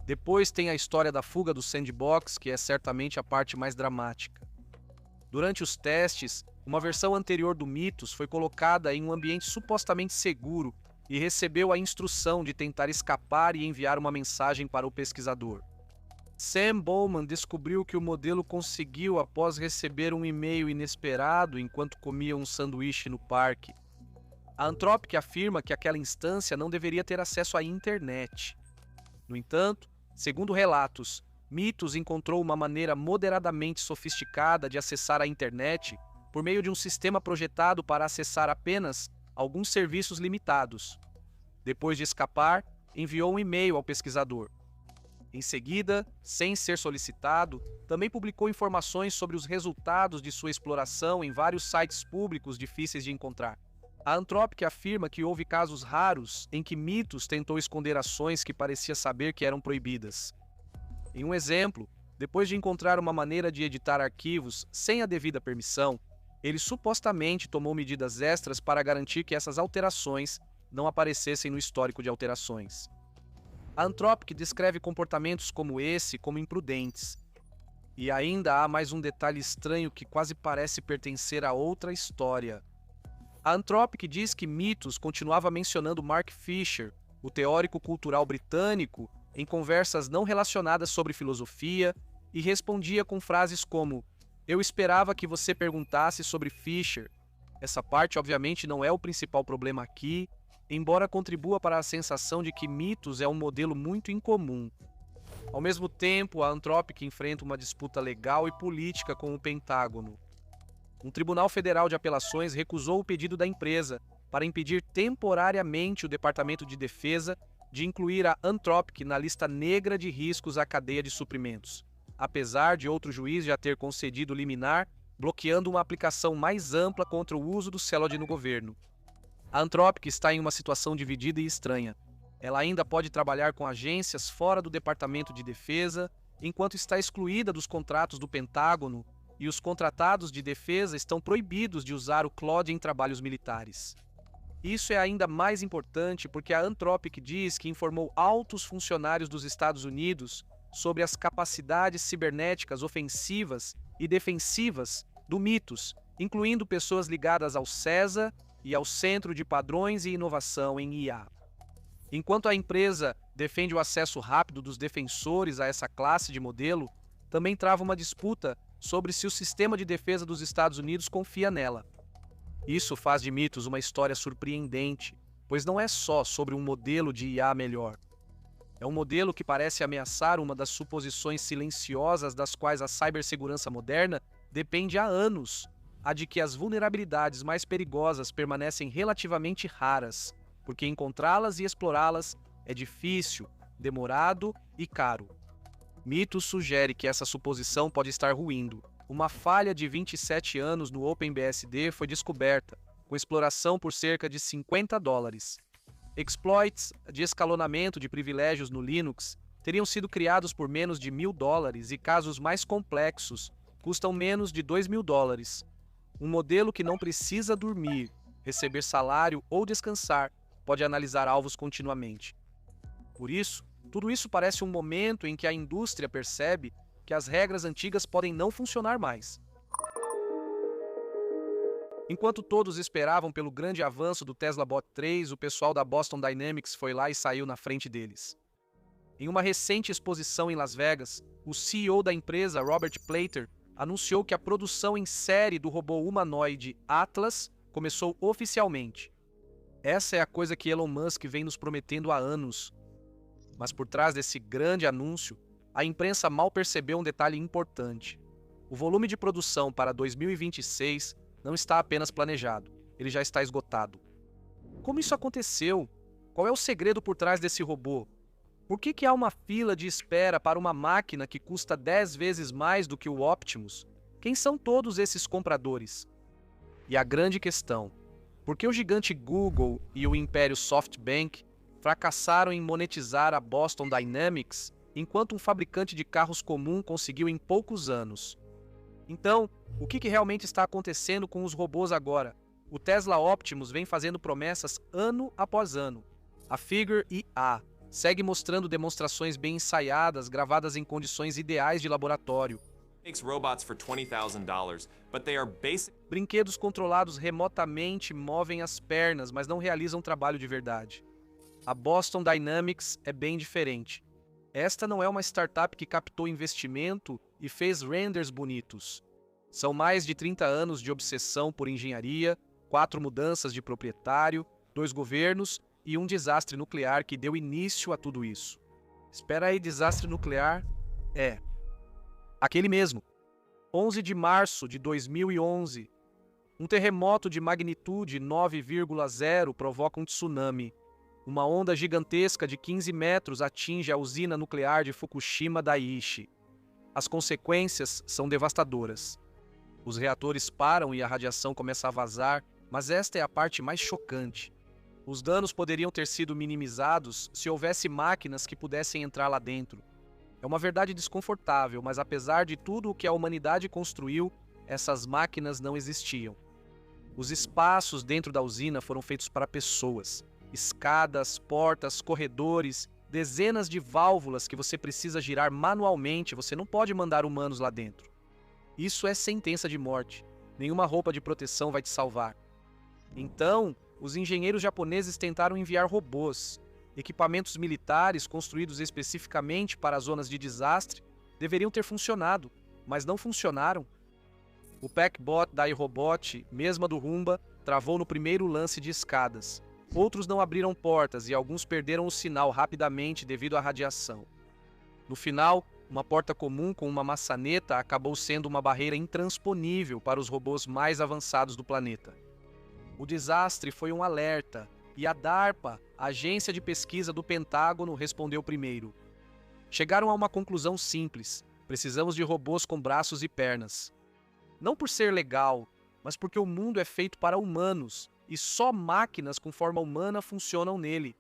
Depois tem a história da fuga do sandbox, que é certamente a parte mais dramática. Durante os testes, uma versão anterior do Mythos foi colocada em um ambiente supostamente seguro e recebeu a instrução de tentar escapar e enviar uma mensagem para o pesquisador. Sam Bowman descobriu que o modelo conseguiu após receber um e-mail inesperado enquanto comia um sanduíche no parque. A Anthropic afirma que aquela instância não deveria ter acesso à internet. No entanto, segundo relatos, Mythos encontrou uma maneira moderadamente sofisticada de acessar a internet por meio de um sistema projetado para acessar apenas alguns serviços limitados. Depois de escapar, enviou um e-mail ao pesquisador. Em seguida, sem ser solicitado, também publicou informações sobre os resultados de sua exploração em vários sites públicos difíceis de encontrar. A Anthropic afirma que houve casos raros em que Mythos tentou esconder ações que parecia saber que eram proibidas. Em um exemplo, depois de encontrar uma maneira de editar arquivos sem a devida permissão, ele supostamente tomou medidas extras para garantir que essas alterações não aparecessem no histórico de alterações. A Anthropic descreve comportamentos como esse como imprudentes. E ainda há mais um detalhe estranho que quase parece pertencer a outra história. A Anthropic diz que Mythos continuava mencionando Mark Fisher, o teórico cultural britânico, em conversas não relacionadas sobre filosofia, e respondia com frases como: "Eu esperava que você perguntasse sobre Fisher." Essa parte obviamente não é o principal problema aqui, embora contribua para a sensação de que Mythos é um modelo muito incomum. Ao mesmo tempo, a Anthropic enfrenta uma disputa legal e política com o Pentágono. Um tribunal federal de apelações recusou o pedido da empresa para impedir temporariamente o Departamento de Defesa de incluir a Anthropic na lista negra de riscos à cadeia de suprimentos, apesar de outro juiz já ter concedido liminar, bloqueando uma aplicação mais ampla contra o uso do CLOD no governo. A Anthropic está em uma situação dividida e estranha. Ela ainda pode trabalhar com agências fora do Departamento de Defesa, enquanto está excluída dos contratos do Pentágono, e os contratados de defesa estão proibidos de usar o CLOD em trabalhos militares. Isso é ainda mais importante porque a Anthropic diz que informou altos funcionários dos Estados Unidos sobre as capacidades cibernéticas ofensivas e defensivas do Mythos, incluindo pessoas ligadas ao CESA e ao Centro de Padrões e Inovação em IA. Enquanto a empresa defende o acesso rápido dos defensores a essa classe de modelo, também trava uma disputa sobre se o sistema de defesa dos Estados Unidos confia nela. Isso faz de Mythos uma história surpreendente, pois não é só sobre um modelo de IA melhor. É um modelo que parece ameaçar uma das suposições silenciosas das quais a cibersegurança moderna depende há anos, a de que as vulnerabilidades mais perigosas permanecem relativamente raras, porque encontrá-las e explorá-las é difícil, demorado e caro. Mythos sugere que essa suposição pode estar ruindo. Uma falha de 27 anos no OpenBSD foi descoberta, com exploração por cerca de $50. Exploits de escalonamento de privilégios no Linux teriam sido criados por menos de $1.000 e casos mais complexos custam menos de $2.000. Um modelo que não precisa dormir, receber salário ou descansar pode analisar alvos continuamente. Por isso, tudo isso parece um momento em que a indústria percebe que as regras antigas podem não funcionar mais. Enquanto todos esperavam pelo grande avanço do Tesla Bot 3, o pessoal da Boston Dynamics foi lá e saiu na frente deles. Em uma recente exposição em Las Vegas, o CEO da empresa, Robert Plater, anunciou que a produção em série do robô humanoide Atlas começou oficialmente. Essa é a coisa que Elon Musk vem nos prometendo há anos. Mas por trás desse grande anúncio, a imprensa mal percebeu um detalhe importante. O volume de produção para 2026 não está apenas planejado, ele já está esgotado. Como isso aconteceu? Qual é o segredo por trás desse robô? Por que há uma fila de espera para uma máquina que custa 10 vezes mais do que o Optimus? Quem são todos esses compradores? E a grande questão: por que o gigante Google e o império SoftBank fracassaram em monetizar a Boston Dynamics, enquanto um fabricante de carros comum conseguiu em poucos anos? Então, o que realmente está acontecendo com os robôs agora? O Tesla Optimus vem fazendo promessas ano após ano. A Figure IA segue mostrando demonstrações bem ensaiadas, gravadas em condições ideais de laboratório. Makes robots for $20,000, but they are basic. Brinquedos controlados remotamente movem as pernas, mas não realizam trabalho de verdade. A Boston Dynamics é bem diferente. Esta não é uma startup que captou investimento e fez renders bonitos. São mais de 30 anos de obsessão por engenharia, 4 mudanças de proprietário, 2 governos e um desastre nuclear que deu início a tudo isso. Espera aí, desastre nuclear? É. Aquele mesmo. 11 de março de 2011. Um terremoto de magnitude 9,0 provoca um tsunami. Uma onda gigantesca de 15 metros atinge a usina nuclear de Fukushima Daiichi. As consequências são devastadoras. Os reatores param e a radiação começa a vazar, mas esta é a parte mais chocante. Os danos poderiam ter sido minimizados se houvesse máquinas que pudessem entrar lá dentro. É uma verdade desconfortável, mas apesar de tudo o que a humanidade construiu, essas máquinas não existiam. Os espaços dentro da usina foram feitos para pessoas. Escadas, portas, corredores, dezenas de válvulas que você precisa girar manualmente, você não pode mandar humanos lá dentro. Isso é sentença de morte. Nenhuma roupa de proteção vai te salvar. Então, os engenheiros japoneses tentaram enviar robôs. Equipamentos militares construídos especificamente para as zonas de desastre deveriam ter funcionado, mas não funcionaram. O Packbot da iRobot, mesma do Roomba, travou no primeiro lance de escadas. Outros não abriram portas e alguns perderam o sinal rapidamente devido à radiação. No final, uma porta comum com uma maçaneta acabou sendo uma barreira intransponível para os robôs mais avançados do planeta. O desastre foi um alerta, e a DARPA, a agência de pesquisa do Pentágono, respondeu primeiro. Chegaram a uma conclusão simples: precisamos de robôs com braços e pernas. Não por ser legal, mas porque o mundo é feito para humanos, e só máquinas com forma humana funcionam nele.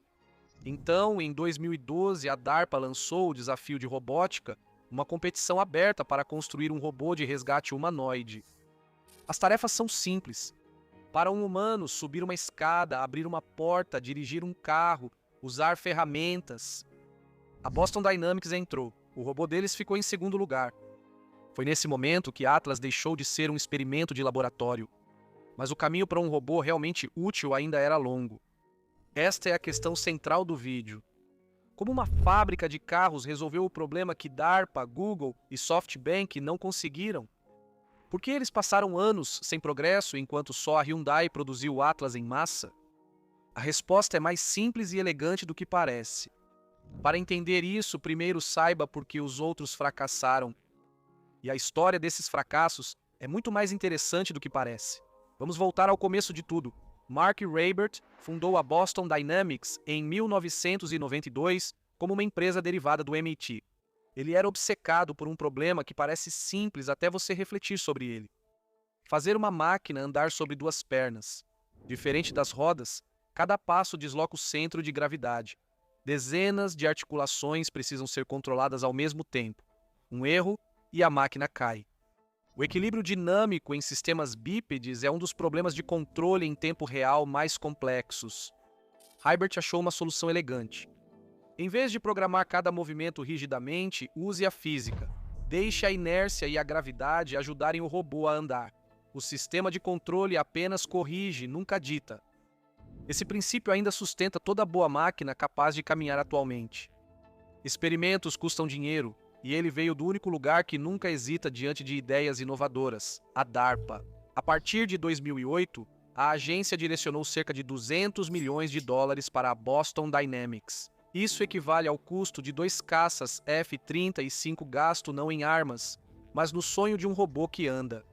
Então, em 2012, a DARPA lançou o Desafio de Robótica, uma competição aberta para construir um robô de resgate humanoide. As tarefas são simples. Para um humano, subir uma escada, abrir uma porta, dirigir um carro, usar ferramentas. A Boston Dynamics entrou. O robô deles ficou em segundo lugar. Foi nesse momento que Atlas deixou de ser um experimento de laboratório. Mas o caminho para um robô realmente útil ainda era longo. Esta é a questão central do vídeo. Como uma fábrica de carros resolveu o problema que DARPA, Google e SoftBank não conseguiram? Por que eles passaram anos sem progresso enquanto só a Hyundai produziu o Atlas em massa? A resposta é mais simples e elegante do que parece. Para entender isso, primeiro saiba por que os outros fracassaram. E a história desses fracassos é muito mais interessante do que parece. Vamos voltar ao começo de tudo. Mark Raibert fundou a Boston Dynamics em 1992 como uma empresa derivada do MIT. Ele era obcecado por um problema que parece simples até você refletir sobre ele. Fazer uma máquina andar sobre 2 pernas. Diferente das rodas, cada passo desloca o centro de gravidade. Dezenas de articulações precisam ser controladas ao mesmo tempo. Um erro e a máquina cai. O equilíbrio dinâmico em sistemas bípedes é um dos problemas de controle em tempo real mais complexos. Raibert achou uma solução elegante. Em vez de programar cada movimento rigidamente, use a física. Deixe a inércia e a gravidade ajudarem o robô a andar. O sistema de controle apenas corrige, nunca dita. Esse princípio ainda sustenta toda boa máquina capaz de caminhar atualmente. Experimentos custam dinheiro, e ele veio do único lugar que nunca hesita diante de ideias inovadoras, a DARPA. A partir de 2008, a agência direcionou cerca de $200 milhões para a Boston Dynamics. Isso equivale ao custo de 2 caças F-35 gasto não em armas, mas no sonho de um robô que anda.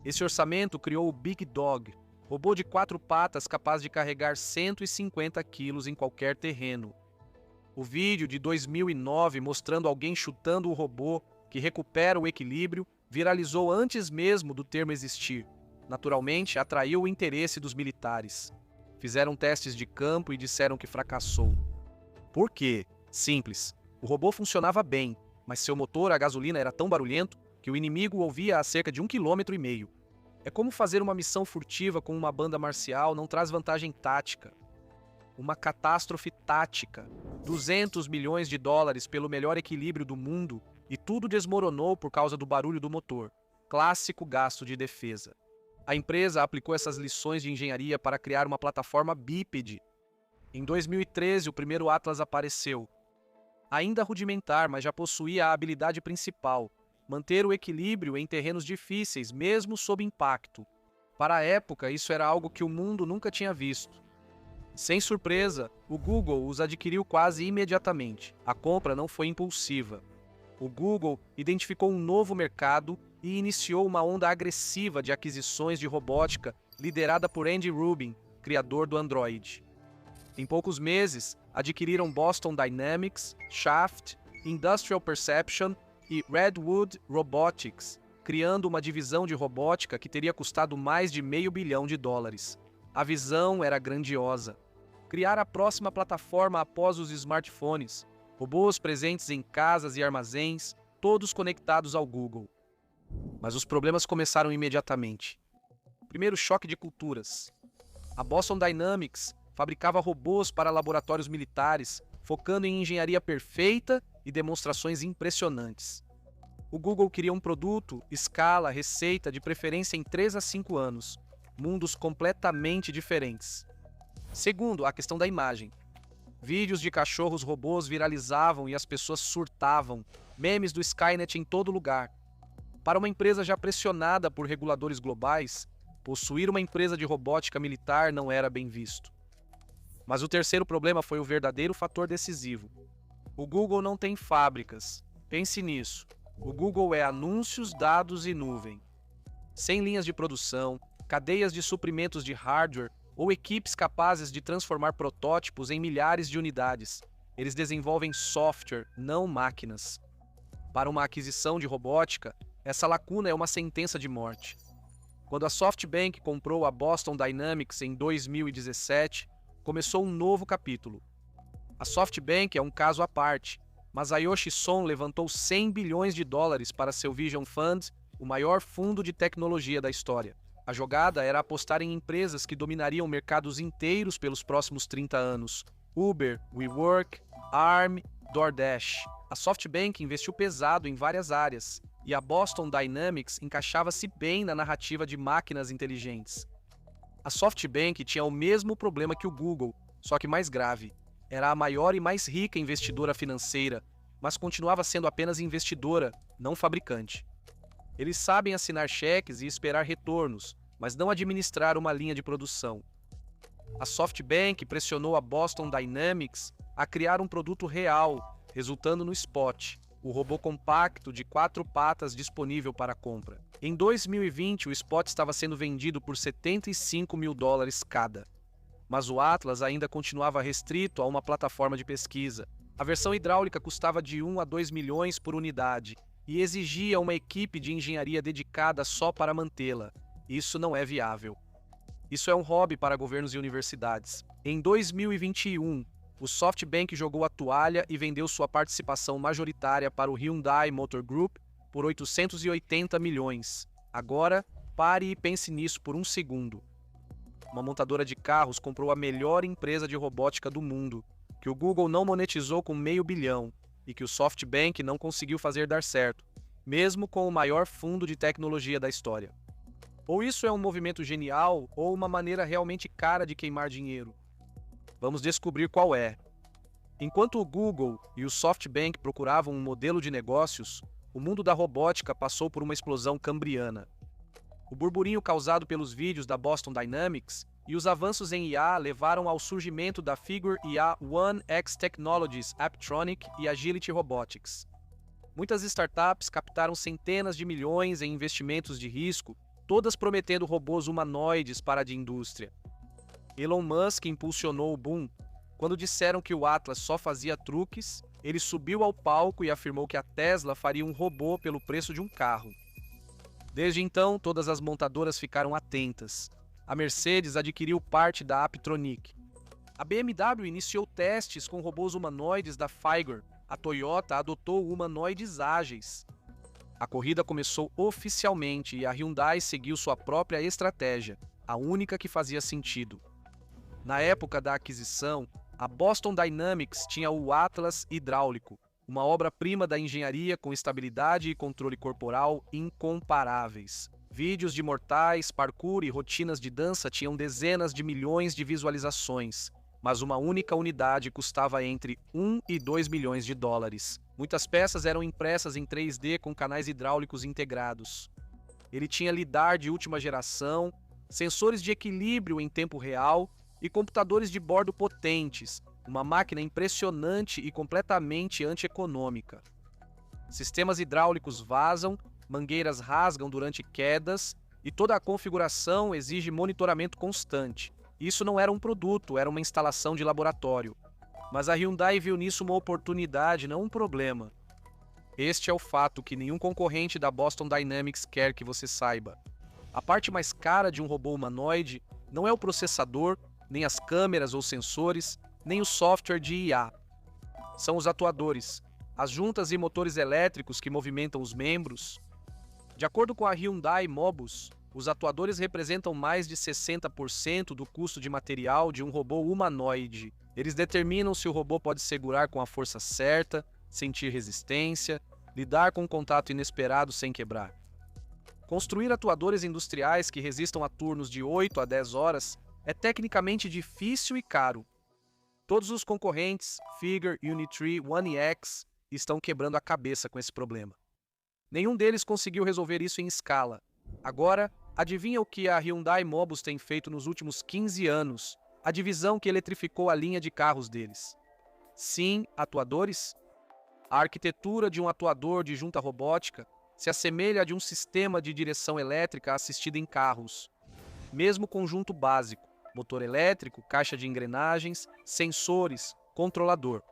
Esse orçamento criou o Big Dog, robô de 4 patas capaz de carregar 150 quilos em qualquer terreno. O vídeo de 2009 mostrando alguém chutando o robô que recupera o equilíbrio viralizou antes mesmo do termo existir. Naturalmente, atraiu o interesse dos militares. Fizeram testes de campo e disseram que fracassou. Por quê? Simples. O robô funcionava bem, mas seu motor a gasolina era tão barulhento que o inimigo ouvia a cerca de 1,5 km. É como fazer uma missão furtiva com uma banda marcial não traz vantagem tática. Uma catástrofe tática. 200 milhões de dólares pelo melhor equilíbrio do mundo e tudo desmoronou por causa do barulho do motor. Clássico gasto de defesa. A empresa aplicou essas lições de engenharia para criar uma plataforma bípede. Em 2013, o primeiro Atlas apareceu. Ainda rudimentar, mas já possuía a habilidade principal: manter o equilíbrio em terrenos difíceis, mesmo sob impacto. Para a época, isso era algo que o mundo nunca tinha visto. Sem surpresa, o Google os adquiriu quase imediatamente. A compra não foi impulsiva. O Google identificou um novo mercado e iniciou uma onda agressiva de aquisições de robótica liderada por Andy Rubin, criador do Android. Em poucos meses, adquiriram Boston Dynamics, Shaft, Industrial Perception e Redwood Robotics, criando uma divisão de robótica que teria custado mais de $500 milhão. A visão era grandiosa: criar a próxima plataforma após os smartphones, robôs presentes em casas e armazéns, todos conectados ao Google. Mas os problemas começaram imediatamente. Primeiro, choque de culturas. A Boston Dynamics fabricava robôs para laboratórios militares, focando em engenharia perfeita e demonstrações impressionantes. O Google queria um produto, escala, receita, de preferência em 3 a 5 anos. Mundos completamente diferentes. Segundo, a questão da imagem. Vídeos de cachorros robôs viralizavam e as pessoas surtavam. Memes do Skynet em todo lugar. Para uma empresa já pressionada por reguladores globais, possuir uma empresa de robótica militar não era bem visto. Mas o terceiro problema foi o verdadeiro fator decisivo. O Google não tem fábricas. Pense nisso. O Google é anúncios, dados e nuvem. Sem linhas de produção, cadeias de suprimentos de hardware ou equipes capazes de transformar protótipos em milhares de unidades. Eles desenvolvem software, não máquinas. Para uma aquisição de robótica, essa lacuna é uma sentença de morte. Quando a SoftBank comprou a Boston Dynamics em 2017, começou um novo capítulo. A SoftBank é um caso à parte. Masayoshi Son levantou $100 bilhões para seu Vision Fund, o maior fundo de tecnologia da história. A jogada era apostar em empresas que dominariam mercados inteiros pelos próximos 30 anos. Uber, WeWork, Arm, DoorDash. A SoftBank investiu pesado em várias áreas, e a Boston Dynamics encaixava-se bem na narrativa de máquinas inteligentes. A SoftBank tinha o mesmo problema que o Google, só que mais grave. Era a maior e mais rica investidora financeira, mas continuava sendo apenas investidora, não fabricante. Eles sabem assinar cheques e esperar retornos, mas não administrar uma linha de produção. A SoftBank pressionou a Boston Dynamics a criar um produto real, resultando no Spot, o robô compacto de 4 patas disponível para compra. Em 2020, o Spot estava sendo vendido por $75 mil cada. Mas o Atlas ainda continuava restrito a uma plataforma de pesquisa. A versão hidráulica custava de 1 a 2 milhões por unidade e exigia uma equipe de engenharia dedicada só para mantê-la. Isso não é viável. Isso é um hobby para governos e universidades. Em 2021, o SoftBank jogou a toalha e vendeu sua participação majoritária para o Hyundai Motor Group por 880 milhões. Agora, pare e pense nisso por um segundo. Uma montadora de carros comprou a melhor empresa de robótica do mundo, que o Google não monetizou com $500 milhão e que o SoftBank não conseguiu fazer dar certo, mesmo com o maior fundo de tecnologia da história. Ou isso é um movimento genial ou uma maneira realmente cara de queimar dinheiro. Vamos descobrir qual é. Enquanto o Google e o SoftBank procuravam um modelo de negócios, o mundo da robótica passou por uma explosão cambriana. O burburinho causado pelos vídeos da Boston Dynamics e os avanços em IA levaram ao surgimento da Figure IA One X Technologies, Apptronik e Agility Robotics. Muitas startups captaram centenas de milhões em investimentos de risco, todas prometendo robôs humanoides para a indústria. Elon Musk impulsionou o boom. Quando disseram que o Atlas só fazia truques, ele subiu ao palco e afirmou que a Tesla faria um robô pelo preço de um carro. Desde então, todas as montadoras ficaram atentas. A Mercedes adquiriu parte da Aptronic. A BMW iniciou testes com robôs humanoides da Figur. A Toyota adotou humanoides ágeis. A corrida começou oficialmente e a Hyundai seguiu sua própria estratégia, a única que fazia sentido. Na época da aquisição, a Boston Dynamics tinha o Atlas hidráulico, uma obra-prima da engenharia com estabilidade e controle corporal incomparáveis. Vídeos de mortais, parkour e rotinas de dança tinham dezenas de milhões de visualizações, mas uma única unidade custava entre 1 e 2 milhões de dólares. Muitas peças eram impressas em 3D com canais hidráulicos integrados. Ele tinha lidar de última geração, sensores de equilíbrio em tempo real e computadores de bordo potentes, uma máquina impressionante e completamente antieconômica. Sistemas hidráulicos vazam, mangueiras rasgam durante quedas e toda a configuração exige monitoramento constante. Isso não era um produto, era uma instalação de laboratório. Mas a Hyundai viu nisso uma oportunidade, não um problema. Este é o fato que nenhum concorrente da Boston Dynamics quer que você saiba. A parte mais cara de um robô humanoide não é o processador, nem as câmeras ou sensores, nem o software de IA. São os atuadores, as juntas e motores elétricos que movimentam os membros. De acordo com a Hyundai Mobus, os atuadores representam mais de 60% do custo de material de um robô humanoide. Eles determinam se o robô pode segurar com a força certa, sentir resistência, lidar com um contato inesperado sem quebrar. Construir atuadores industriais que resistam a turnos de 8 a 10 horas é tecnicamente difícil e caro. Todos os concorrentes, Figur, Unitree, One X, estão quebrando a cabeça com esse problema. Nenhum deles conseguiu resolver isso em escala. Agora, adivinha o que a Hyundai Mobus tem feito nos últimos 15 anos? A divisão que eletrificou a linha de carros deles. Sim, atuadores? A arquitetura de um atuador de junta robótica se assemelha a de um sistema de direção elétrica assistido em carros. Mesmo conjunto básico, motor elétrico, caixa de engrenagens, sensores, controlador.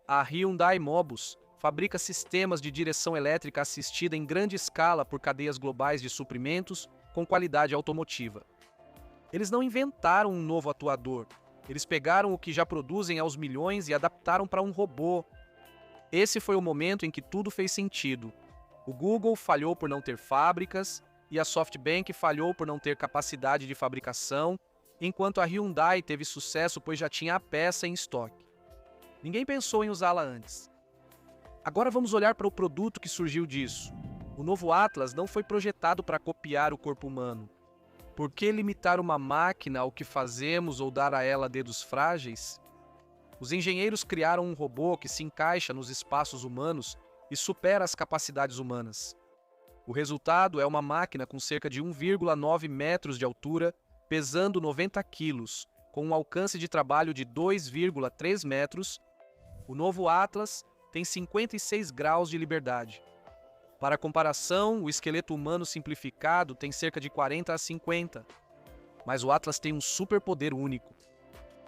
A Hyundai Mobus fabrica sistemas de direção elétrica assistida em grande escala por cadeias globais de suprimentos com qualidade automotiva. Eles não inventaram um novo atuador, eles pegaram o que já produzem aos milhões e adaptaram para um robô. Esse foi o momento em que tudo fez sentido. O Google falhou por não ter fábricas e a SoftBank falhou por não ter capacidade de fabricação, enquanto a Hyundai teve sucesso pois já tinha a peça em estoque. Ninguém pensou em usá-la antes. Agora vamos olhar para o produto que surgiu disso. O novo Atlas não foi projetado para copiar o corpo humano. Por que limitar uma máquina ao que fazemos ou dar a ela dedos frágeis? Os engenheiros criaram um robô que se encaixa nos espaços humanos e supera as capacidades humanas. O resultado é uma máquina com cerca de 1,9 metros de altura, pesando 90 quilos, com um alcance de trabalho de 2,3 metros. O novo Atlas tem 56 graus de liberdade. Para comparação, o esqueleto humano simplificado tem cerca de 40 a 50. Mas o Atlas tem um superpoder único.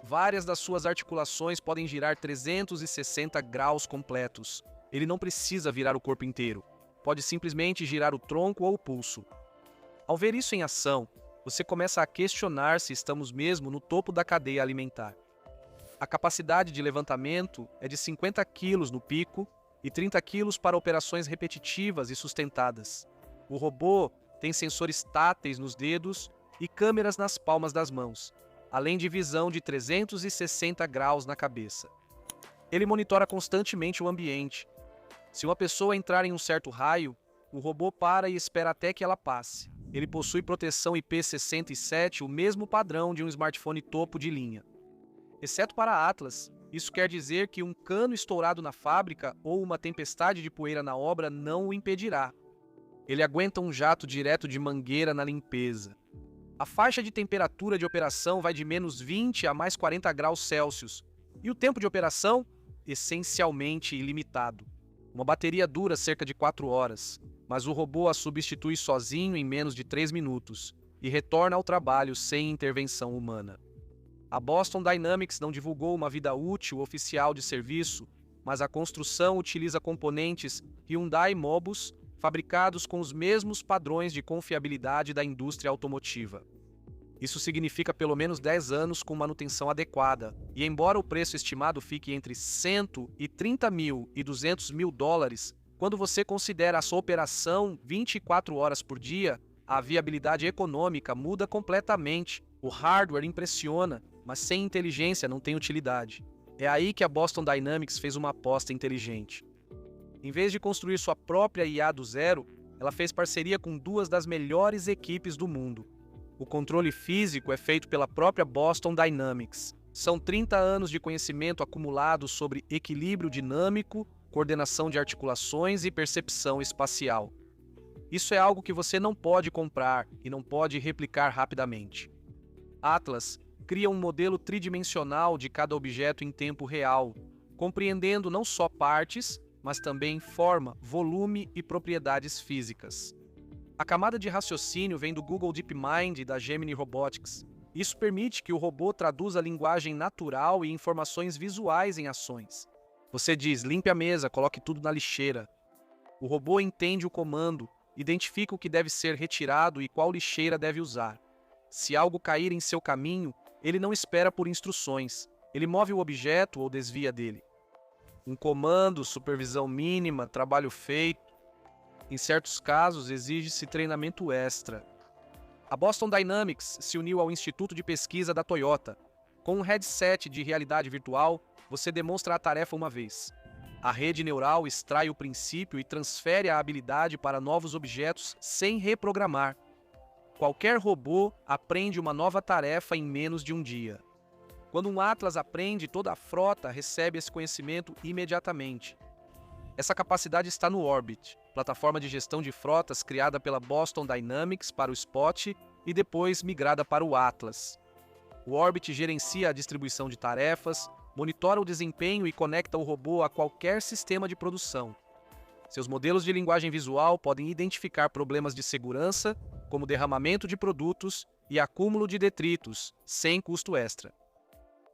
Várias das suas articulações podem girar 360 graus completos. Ele não precisa virar o corpo inteiro. Pode simplesmente girar o tronco ou o pulso. Ao ver isso em ação, você começa a questionar se estamos mesmo no topo da cadeia alimentar. A capacidade de levantamento é de 50 quilos no pico e 30 quilos para operações repetitivas e sustentadas. O robô tem sensores táteis nos dedos e câmeras nas palmas das mãos, além de visão de 360 graus na cabeça. Ele monitora constantemente o ambiente. Se uma pessoa entrar em um certo raio, o robô para e espera até que ela passe. Ele possui proteção IP67, o mesmo padrão de um smartphone topo de linha. Exceto para a Atlas, isso quer dizer que um cano estourado na fábrica ou uma tempestade de poeira na obra não o impedirá. Ele aguenta um jato direto de mangueira na limpeza. A faixa de temperatura de operação vai de menos 20 a mais 40 graus Celsius, e o tempo de operação, essencialmente ilimitado. Uma bateria dura cerca de 4 horas, mas o robô a substitui sozinho em menos de 3 minutos e retorna ao trabalho sem intervenção humana. A Boston Dynamics não divulgou uma vida útil oficial de serviço, mas a construção utiliza componentes Hyundai Mobus fabricados com os mesmos padrões de confiabilidade da indústria automotiva. Isso significa pelo menos 10 anos com manutenção adequada, e embora o preço estimado fique entre 130 mil e 200 mil dólares, quando você considera a sua operação 24 horas por dia, a viabilidade econômica muda completamente. O hardware impressiona, mas sem inteligência não tem utilidade. É aí que a Boston Dynamics fez uma aposta inteligente. Em vez de construir sua própria IA do zero, ela fez parceria com duas das melhores equipes do mundo. O controle físico é feito pela própria Boston Dynamics. São 30 anos de conhecimento acumulado sobre equilíbrio dinâmico, coordenação de articulações e percepção espacial. Isso é algo que você não pode comprar e não pode replicar rapidamente. Atlas cria um modelo tridimensional de cada objeto em tempo real, compreendendo não só partes, mas também forma, volume e propriedades físicas. A camada de raciocínio vem do Google DeepMind e da Gemini Robotics. Isso permite que o robô traduza linguagem natural e informações visuais em ações. Você diz, limpe a mesa, coloque tudo na lixeira. O robô entende o comando, identifica o que deve ser retirado e qual lixeira deve usar. Se algo cair em seu caminho, ele não espera por instruções. Ele move o objeto ou desvia dele. Um comando, supervisão mínima, trabalho feito. Em certos casos, exige-se treinamento extra. A Boston Dynamics se uniu ao Instituto de Pesquisa da Toyota. Com um headset de realidade virtual, você demonstra a tarefa uma vez. A rede neural extrai o princípio e transfere a habilidade para novos objetos sem reprogramar. Qualquer robô aprende uma nova tarefa em menos de um dia. Quando um Atlas aprende, toda a frota recebe esse conhecimento imediatamente. Essa capacidade está no Orbit, plataforma de gestão de frotas criada pela Boston Dynamics para o Spot e depois migrada para o Atlas. O Orbit gerencia a distribuição de tarefas, monitora o desempenho e conecta o robô a qualquer sistema de produção. Seus modelos de linguagem visual podem identificar problemas de segurança, como derramamento de produtos e acúmulo de detritos, sem custo extra.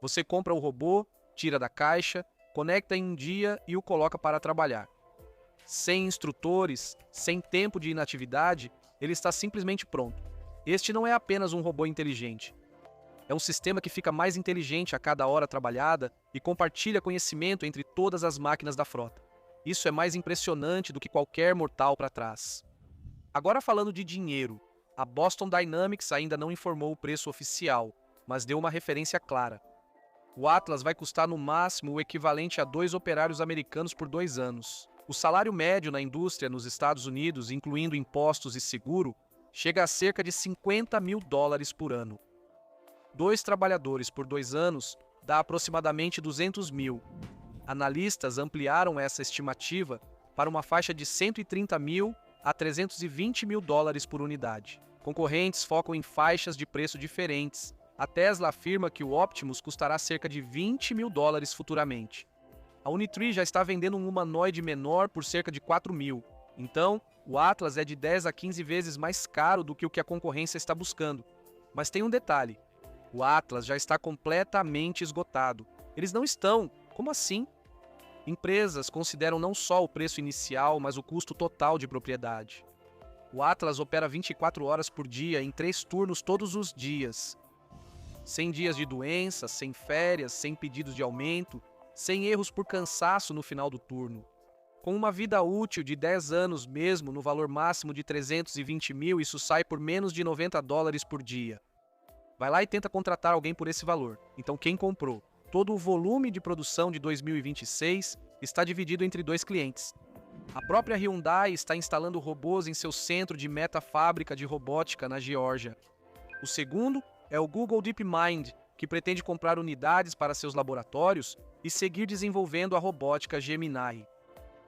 Você compra o robô, tira da caixa, conecta em um dia e o coloca para trabalhar. Sem instrutores, sem tempo de inatividade, ele está simplesmente pronto. Este não é apenas um robô inteligente. É um sistema que fica mais inteligente a cada hora trabalhada e compartilha conhecimento entre todas as máquinas da frota. Isso é mais impressionante do que qualquer mortal para trás. Agora falando de dinheiro, a Boston Dynamics ainda não informou o preço oficial, mas deu uma referência clara. O Atlas vai custar no máximo o equivalente a 2 operários americanos por 2 anos. O salário médio na indústria nos Estados Unidos, incluindo impostos e seguro, chega a cerca de 50 mil dólares por ano. 2 trabalhadores por 2 anos dá aproximadamente 200 mil. Analistas ampliaram essa estimativa para uma faixa de 130 mil a 320 mil dólares por unidade. Concorrentes focam em faixas de preço diferentes. A Tesla afirma que o Optimus custará cerca de 20 mil dólares futuramente. A Unitree já está vendendo um humanoide menor por cerca de 4 mil. Então, o Atlas é de 10 a 15 vezes mais caro do que o que a concorrência está buscando. Mas tem um detalhe. O Atlas já está completamente esgotado. Eles não estão. Como assim? Empresas consideram não só o preço inicial, mas o custo total de propriedade. O Atlas opera 24 horas por dia, em 3 turnos todos os dias. Sem dias de doença, sem férias, sem pedidos de aumento, sem erros por cansaço no final do turno. Com uma vida útil de 10 anos mesmo, no valor máximo de 320 mil, isso sai por menos de 90 dólares por dia. Vai lá e tenta contratar alguém por esse valor. Então quem comprou? Todo o volume de produção de 2026 está dividido entre 2 clientes. A própria Hyundai está instalando robôs em seu centro de metafábrica de robótica na Geórgia. O segundo é o Google DeepMind, que pretende comprar unidades para seus laboratórios e seguir desenvolvendo a robótica Gemini.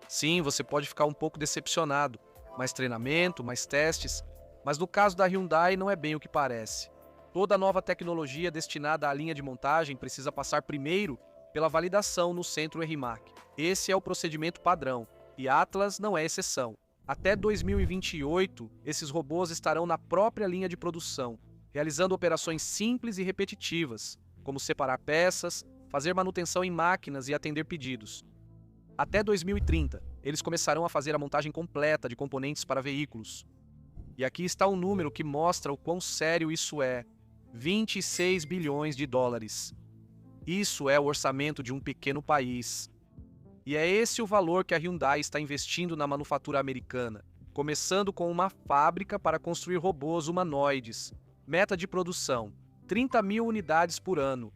Sim, você pode ficar um pouco decepcionado. Mais treinamento, mais testes, mas no caso da Hyundai não é bem o que parece. Toda nova tecnologia destinada à linha de montagem precisa passar primeiro pela validação no centro Rimac. Esse é o procedimento padrão, e Atlas não é exceção. Até 2028, esses robôs estarão na própria linha de produção, realizando operações simples e repetitivas, como separar peças, fazer manutenção em máquinas e atender pedidos. Até 2030, eles começarão a fazer a montagem completa de componentes para veículos. E aqui está um número que mostra o quão sério isso é: 26 bilhões de dólares. Isso é o orçamento de um pequeno país. E é esse o valor que a Hyundai está investindo na manufatura americana, começando com uma fábrica para construir robôs humanoides. Meta de produção: 30 mil unidades por ano.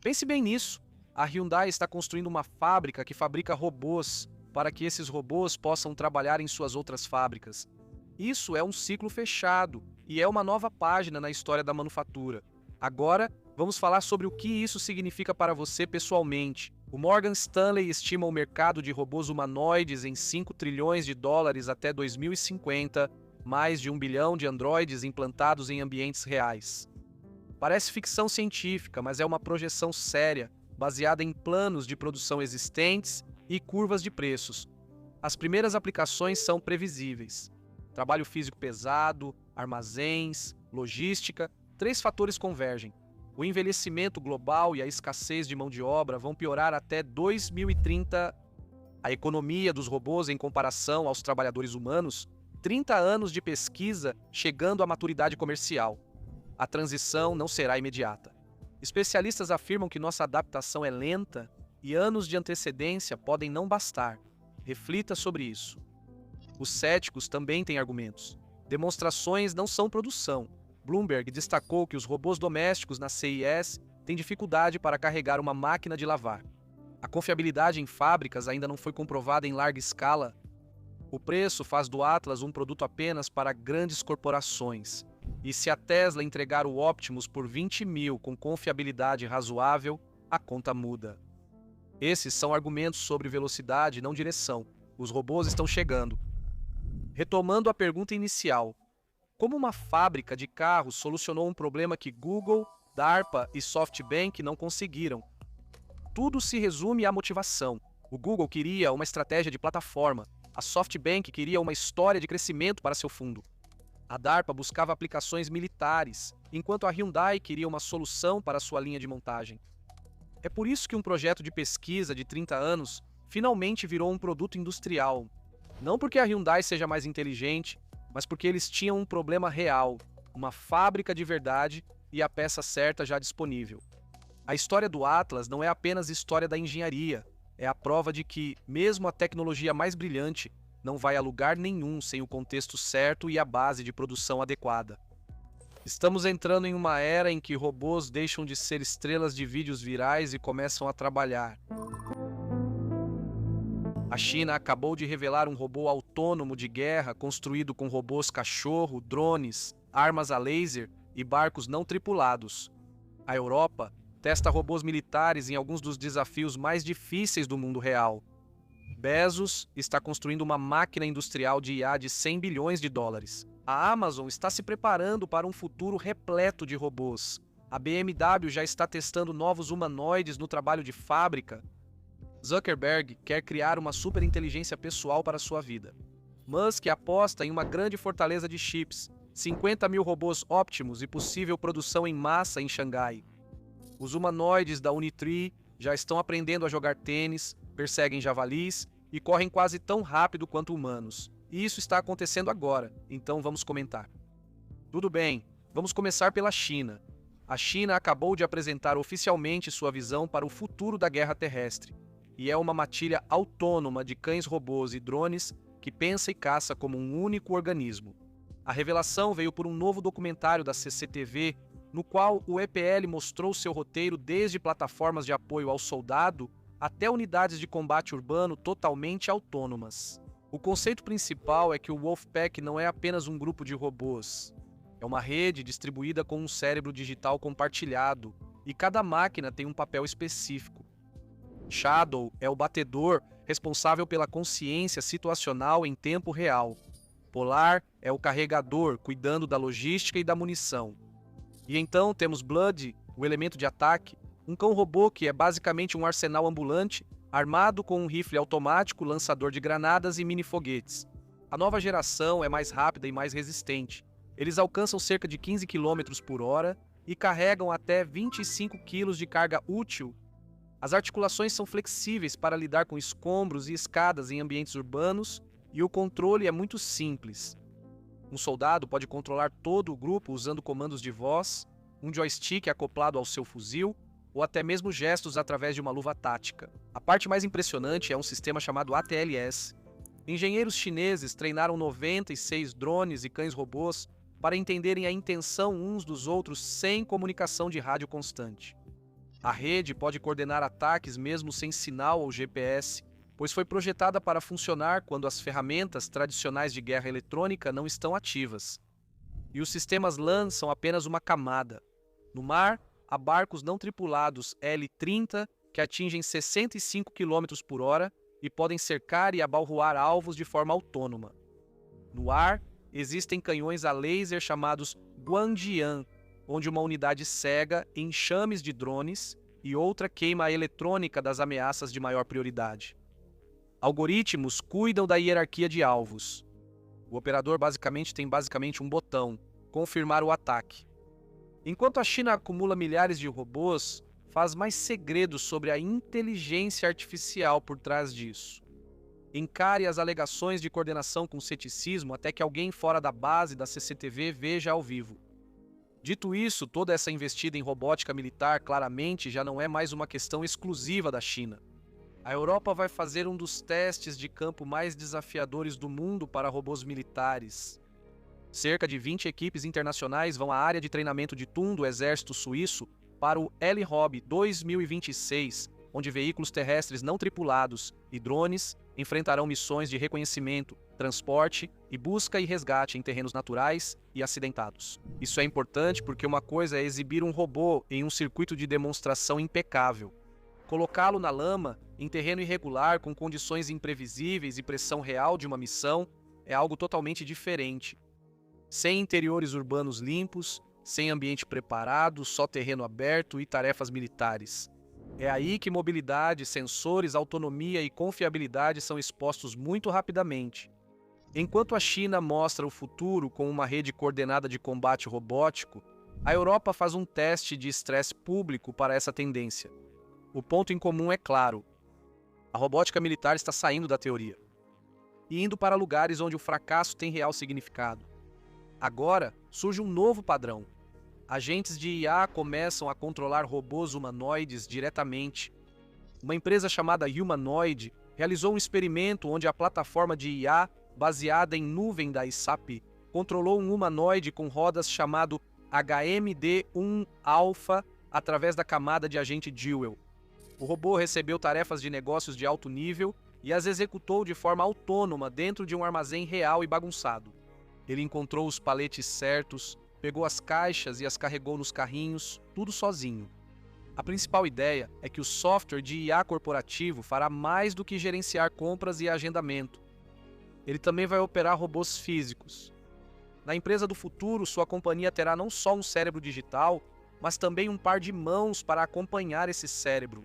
Pense bem nisso. A Hyundai está construindo uma fábrica que fabrica robôs para que esses robôs possam trabalhar em suas outras fábricas. Isso é um ciclo fechado e é uma nova página na história da manufatura. Agora, vamos falar sobre o que isso significa para você pessoalmente. O Morgan Stanley estima o mercado de robôs humanoides em 5 trilhões de dólares até 2050, mais de 1 bilhão de androides implantados em ambientes reais. Parece ficção científica, mas é uma projeção séria, baseada em planos de produção existentes e curvas de preços. As primeiras aplicações são previsíveis: trabalho físico pesado, armazéns, logística. 3 fatores convergem. O envelhecimento global e a escassez de mão de obra vão piorar até 2030. A economia dos robôs em comparação aos trabalhadores humanos, 30 anos de pesquisa chegando à maturidade comercial. A transição não será imediata. Especialistas afirmam que nossa adaptação é lenta e anos de antecedência podem não bastar. Reflita sobre isso. Os céticos também têm argumentos. Demonstrações não são produção. Bloomberg destacou que os robôs domésticos na CES têm dificuldade para carregar uma máquina de lavar. A confiabilidade em fábricas ainda não foi comprovada em larga escala. O preço faz do Atlas um produto apenas para grandes corporações. E se a Tesla entregar o Optimus por 20 mil com confiabilidade razoável, a conta muda. Esses são argumentos sobre velocidade, não direção. Os robôs estão chegando. Retomando a pergunta inicial: como uma fábrica de carros solucionou um problema que Google, DARPA e SoftBank não conseguiram? Tudo se resume à motivação. O Google queria uma estratégia de plataforma. A SoftBank queria uma história de crescimento para seu fundo. A DARPA buscava aplicações militares, enquanto a Hyundai queria uma solução para sua linha de montagem. É por isso que um projeto de pesquisa de 30 anos finalmente virou um produto industrial. Não porque a Hyundai seja mais inteligente, mas porque eles tinham um problema real, uma fábrica de verdade e a peça certa já disponível. A história do Atlas não é apenas história da engenharia, é a prova de que, mesmo a tecnologia mais brilhante, não vai a lugar nenhum sem o contexto certo e a base de produção adequada. Estamos entrando em uma era em que robôs deixam de ser estrelas de vídeos virais e começam a trabalhar. A China acabou de revelar um robô autônomo de guerra construído com robôs cachorro, drones, armas a laser e barcos não tripulados. A Europa testa robôs militares em alguns dos desafios mais difíceis do mundo real. Bezos está construindo uma máquina industrial de IA de 100 bilhões de dólares. A Amazon está se preparando para um futuro repleto de robôs. A BMW já está testando novos humanoides no trabalho de fábrica. Zuckerberg quer criar uma superinteligência pessoal para sua vida. Musk aposta em uma grande fortaleza de chips, 50 mil robôs Optimus e possível produção em massa em Xangai. Os humanoides da Unitree já estão aprendendo a jogar tênis, perseguem javalis e correm quase tão rápido quanto humanos. E isso está acontecendo agora, então vamos comentar. Tudo bem, vamos começar pela China. A China acabou de apresentar oficialmente sua visão para o futuro da guerra terrestre. E é uma matilha autônoma de cães-robôs e drones que pensa e caça como um único organismo. A revelação veio por um novo documentário da CCTV, no qual o EPL mostrou seu roteiro desde plataformas de apoio ao soldado até unidades de combate urbano totalmente autônomas. O conceito principal é que o Wolfpack não é apenas um grupo de robôs. É uma rede distribuída com um cérebro digital compartilhado, e cada máquina tem um papel específico. Shadow é o batedor responsável pela consciência situacional em tempo real. Polar é o carregador, cuidando da logística e da munição. E então temos Blood, o elemento de ataque, um cão-robô que é basicamente um arsenal ambulante, armado com um rifle automático, lançador de granadas e mini-foguetes. A nova geração é mais rápida e mais resistente. Eles alcançam cerca de 15 km por hora e carregam até 25 kg de carga útil. As articulações são flexíveis para lidar com escombros e escadas em ambientes urbanos e o controle é muito simples. Um soldado pode controlar todo o grupo usando comandos de voz, um joystick acoplado ao seu fuzil ou até mesmo gestos através de uma luva tática. A parte mais impressionante é um sistema chamado ATLS. Engenheiros chineses treinaram 96 drones e cães-robôs para entenderem a intenção uns dos outros sem comunicação de rádio constante. A rede pode coordenar ataques mesmo sem sinal ou GPS, pois foi projetada para funcionar quando as ferramentas tradicionais de guerra eletrônica não estão ativas. E os sistemas LAN são apenas uma camada. No mar, há barcos não tripulados L-30 que atingem 65 km por hora e podem cercar e abalroar alvos de forma autônoma. No ar, existem canhões a laser chamados Guangdian, onde uma unidade cega enxames de drones e outra queima a eletrônica das ameaças de maior prioridade. Algoritmos cuidam da hierarquia de alvos. O operador tem um botão, confirmar o ataque. Enquanto a China acumula milhares de robôs, faz mais segredos sobre a inteligência artificial por trás disso. Encare as alegações de coordenação com ceticismo até que alguém fora da base da CCTV veja ao vivo. Dito isso, toda essa investida em robótica militar claramente já não é mais uma questão exclusiva da China. A Europa vai fazer um dos testes de campo mais desafiadores do mundo para robôs militares. Cerca de 20 equipes internacionais vão à área de treinamento de Thun do exército suíço para o LHOB 2026, onde veículos terrestres não tripulados e drones enfrentarão missões de reconhecimento, transporte e busca e resgate em terrenos naturais e acidentados. Isso é importante porque uma coisa é exibir um robô em um circuito de demonstração impecável. Colocá-lo na lama, em terreno irregular, com condições imprevisíveis e pressão real de uma missão, é algo totalmente diferente. Sem interiores urbanos limpos, sem ambiente preparado, só terreno aberto e tarefas militares. É aí que mobilidade, sensores, autonomia e confiabilidade são expostos muito rapidamente. Enquanto a China mostra o futuro com uma rede coordenada de combate robótico, a Europa faz um teste de estresse público para essa tendência. O ponto em comum é claro. A robótica militar está saindo da teoria e indo para lugares onde o fracasso tem real significado. Agora surge um novo padrão. Agentes de IA começam a controlar robôs humanoides diretamente. Uma empresa chamada Humanoid realizou um experimento onde a plataforma de IA, baseada em nuvem da SAP, controlou um humanoide com rodas chamado HMD-1 Alpha através da camada de agente Dual. O robô recebeu tarefas de negócios de alto nível e as executou de forma autônoma dentro de um armazém real e bagunçado. Ele encontrou os paletes certos, pegou as caixas e as carregou nos carrinhos, tudo sozinho. A principal ideia é que o software de IA corporativo fará mais do que gerenciar compras e agendamento. Ele também vai operar robôs físicos. Na empresa do futuro, sua companhia terá não só um cérebro digital, mas também um par de mãos para acompanhar esse cérebro.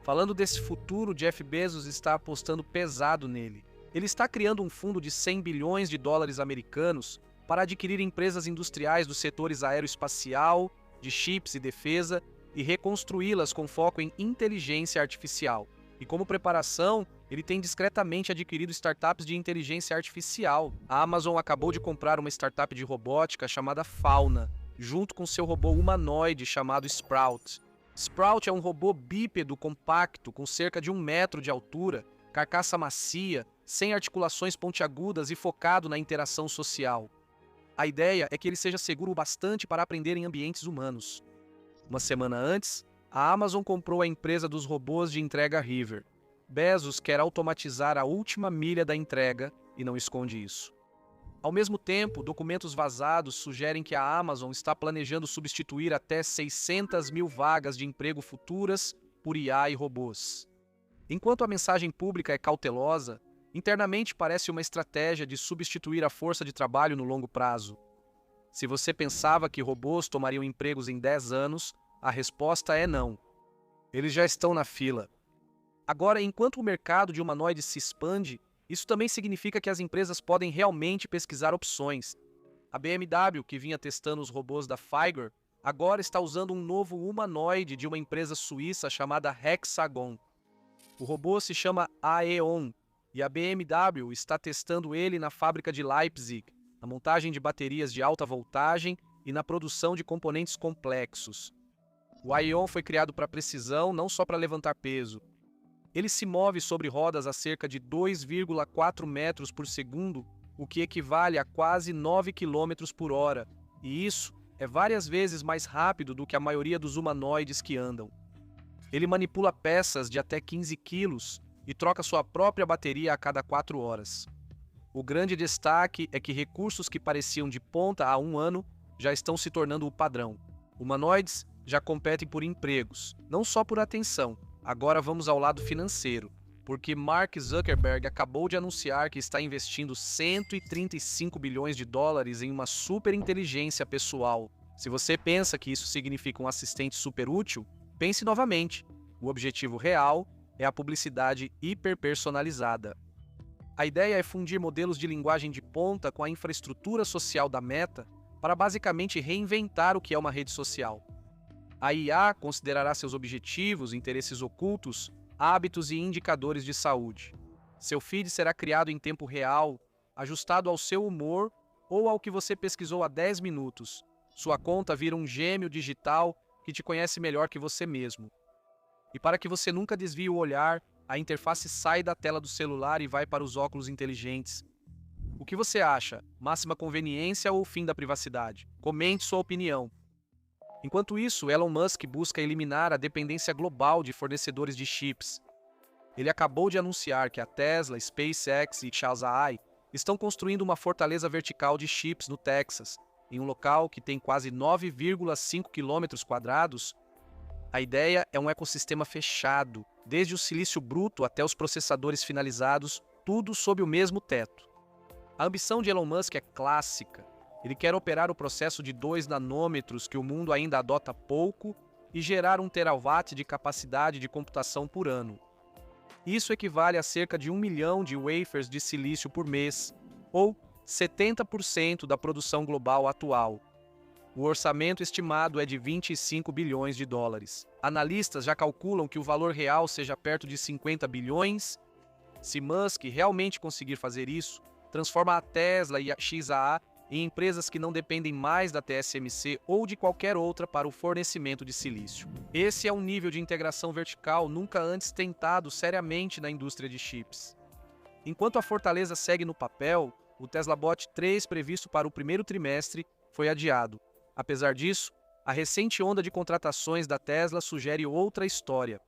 Falando desse futuro, Jeff Bezos está apostando pesado nele. Ele está criando um fundo de 100 bilhões de dólares americanos para adquirir empresas industriais dos setores aeroespacial, de chips e defesa e reconstruí-las com foco em inteligência artificial. E como preparação, ele tem discretamente adquirido startups de inteligência artificial. A Amazon acabou de comprar uma startup de robótica chamada Fauna, junto com seu robô humanoide chamado Sprout. Sprout é um robô bípedo compacto com cerca de 1 metro de altura, carcaça macia, sem articulações pontiagudas e focado na interação social. A ideia é que ele seja seguro o bastante para aprender em ambientes humanos. Uma semana antes, a Amazon comprou a empresa dos robôs de entrega River. Bezos quer automatizar a última milha da entrega e não esconde isso. Ao mesmo tempo, documentos vazados sugerem que a Amazon está planejando substituir até 600 mil vagas de emprego futuras por IA e robôs. Enquanto a mensagem pública é cautelosa, internamente parece uma estratégia de substituir a força de trabalho no longo prazo. Se você pensava que robôs tomariam empregos em 10 anos, a resposta é não. Eles já estão na fila. Agora, enquanto o mercado de humanoides se expande, isso também significa que as empresas podem realmente pesquisar opções. A BMW, que vinha testando os robôs da Figer, agora está usando um novo humanoide de uma empresa suíça chamada Hexagon. O robô se chama Aeon e a BMW está testando ele na fábrica de Leipzig, na montagem de baterias de alta voltagem e na produção de componentes complexos. O Aeon foi criado para precisão, não só para levantar peso. Ele se move sobre rodas a cerca de 2,4 metros por segundo, o que equivale a quase 9 km por hora, e isso é várias vezes mais rápido do que a maioria dos humanoides que andam. Ele manipula peças de até 15 quilos e troca sua própria bateria a cada 4 horas. O grande destaque é que recursos que pareciam de ponta há um ano já estão se tornando o padrão. Humanoides já competem por empregos, não só por atenção. Agora vamos ao lado financeiro, porque Mark Zuckerberg acabou de anunciar que está investindo 135 bilhões de dólares em uma superinteligência pessoal. Se você pensa que isso significa um assistente super útil, pense novamente. O objetivo real é a publicidade hiperpersonalizada. A ideia é fundir modelos de linguagem de ponta com a infraestrutura social da Meta para basicamente reinventar o que é uma rede social. A IA considerará seus objetivos, interesses ocultos, hábitos e indicadores de saúde. Seu feed será criado em tempo real, ajustado ao seu humor ou ao que você pesquisou há 10 minutos. Sua conta vira um gêmeo digital que te conhece melhor que você mesmo. E para que você nunca desvie o olhar, a interface sai da tela do celular e vai para os óculos inteligentes. O que você acha? Máxima conveniência ou fim da privacidade? Comente sua opinião. Enquanto isso, Elon Musk busca eliminar a dependência global de fornecedores de chips. Ele acabou de anunciar que a Tesla, SpaceX e Shenzhen estão construindo uma fortaleza vertical de chips no Texas, em um local que tem quase 9,5 km². A ideia é um ecossistema fechado, desde o silício bruto até os processadores finalizados, tudo sob o mesmo teto. A ambição de Elon Musk é clássica. Ele quer operar o processo de 2 nanômetros que o mundo ainda adota pouco e gerar 1 terawatt de capacidade de computação por ano. Isso equivale a cerca de 1 milhão de wafers de silício por mês, ou 70% da produção global atual. O orçamento estimado é de 25 bilhões de dólares. Analistas já calculam que o valor real seja perto de 50 bilhões. Se Musk realmente conseguir fazer isso, transforma a Tesla e a Shenzhen em empresas que não dependem mais da TSMC ou de qualquer outra para o fornecimento de silício. Esse é um nível de integração vertical nunca antes tentado seriamente na indústria de chips. Enquanto a fortaleza segue no papel, o Tesla Bot 3 previsto para o primeiro trimestre foi adiado. Apesar disso, a recente onda de contratações da Tesla sugere outra história.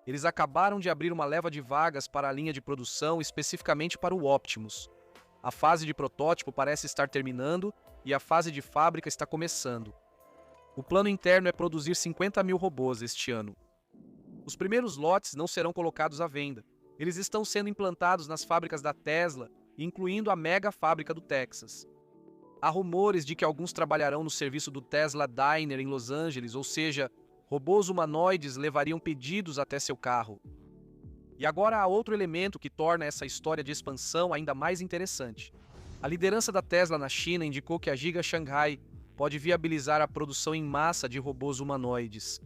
Eles acabaram de abrir uma leva de vagas para a linha de produção especificamente para o Optimus. A fase de protótipo parece estar terminando e a fase de fábrica está começando. O plano interno é produzir 50 mil robôs este ano. Os primeiros lotes não serão colocados à venda. Eles estão sendo implantados nas fábricas da Tesla, incluindo a mega fábrica do Texas. Há rumores de que alguns trabalharão no serviço do Tesla Diner em Los Angeles, ou seja, robôs humanoides levariam pedidos até seu carro. E agora há outro elemento que torna essa história de expansão ainda mais interessante. A liderança da Tesla na China indicou que a Giga Shanghai pode viabilizar a produção em massa de robôs humanoides.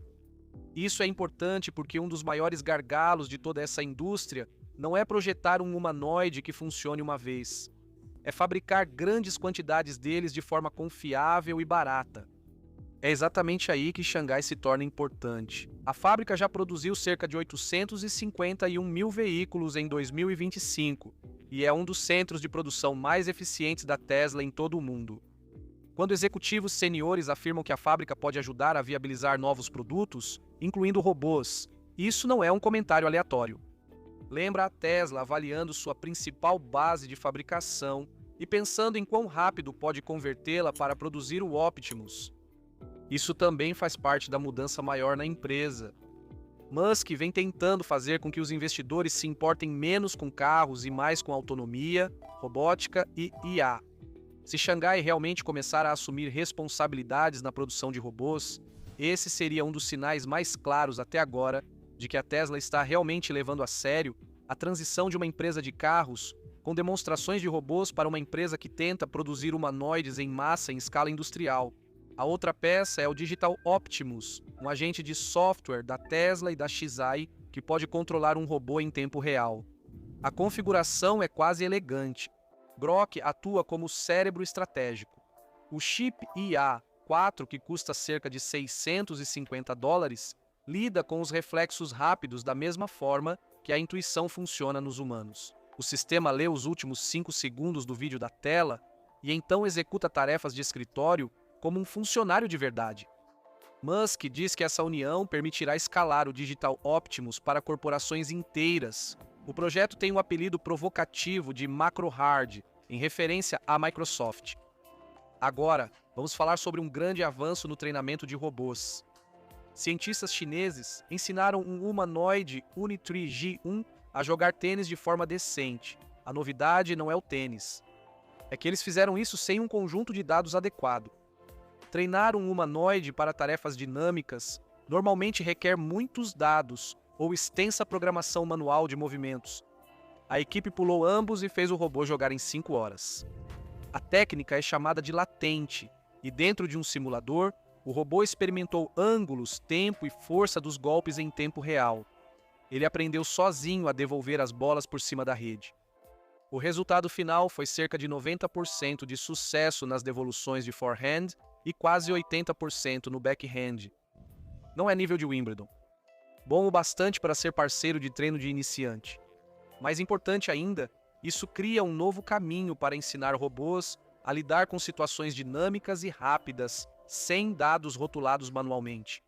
Isso é importante porque um dos maiores gargalos de toda essa indústria não é projetar um humanoide que funcione uma vez. É fabricar grandes quantidades deles de forma confiável e barata. É exatamente aí que Xangai se torna importante. A fábrica já produziu cerca de 851 mil veículos em 2025 e é um dos centros de produção mais eficientes da Tesla em todo o mundo. Quando executivos seniores afirmam que a fábrica pode ajudar a viabilizar novos produtos, incluindo robôs, isso não é um comentário aleatório. Lembra a Tesla avaliando sua principal base de fabricação e pensando em quão rápido pode convertê-la para produzir o Optimus. Isso também faz parte da mudança maior na empresa. Musk vem tentando fazer com que os investidores se importem menos com carros e mais com autonomia, robótica e IA. Se Xangai realmente começar a assumir responsabilidades na produção de robôs, esse seria um dos sinais mais claros até agora de que a Tesla está realmente levando a sério a transição de uma empresa de carros com demonstrações de robôs para uma empresa que tenta produzir humanoides em massa em escala industrial. A outra peça é o Digital Optimus, um agente de software da Tesla e da Xai que pode controlar um robô em tempo real. A configuração é quase elegante. Grok atua como cérebro estratégico. O chip IA4, que custa cerca de $650, lida com os reflexos rápidos da mesma forma que a intuição funciona nos humanos. O sistema lê os últimos 5 segundos do vídeo da tela e então executa tarefas de escritório como um funcionário de verdade. Musk diz que essa união permitirá escalar o Digital Optimus para corporações inteiras. O projeto tem o apelido provocativo de Macro Hard, em referência à Microsoft. Agora, vamos falar sobre um grande avanço no treinamento de robôs. Cientistas chineses ensinaram um humanoide Unitree G1 a jogar tênis de forma decente. A novidade não é o tênis. É que eles fizeram isso sem um conjunto de dados adequado. Treinar um humanoide para tarefas dinâmicas normalmente requer muitos dados ou extensa programação manual de movimentos. A equipe pulou ambos e fez o robô jogar em 5 horas. A técnica é chamada de latente, e dentro de um simulador, o robô experimentou ângulos, tempo e força dos golpes em tempo real. Ele aprendeu sozinho a devolver as bolas por cima da rede. O resultado final foi cerca de 90% de sucesso nas devoluções de forehand e quase 80% no backhand. Não é nível de Wimbledon. Bom o bastante para ser parceiro de treino de iniciante. Mais importante ainda, isso cria um novo caminho para ensinar robôs a lidar com situações dinâmicas e rápidas, sem dados rotulados manualmente.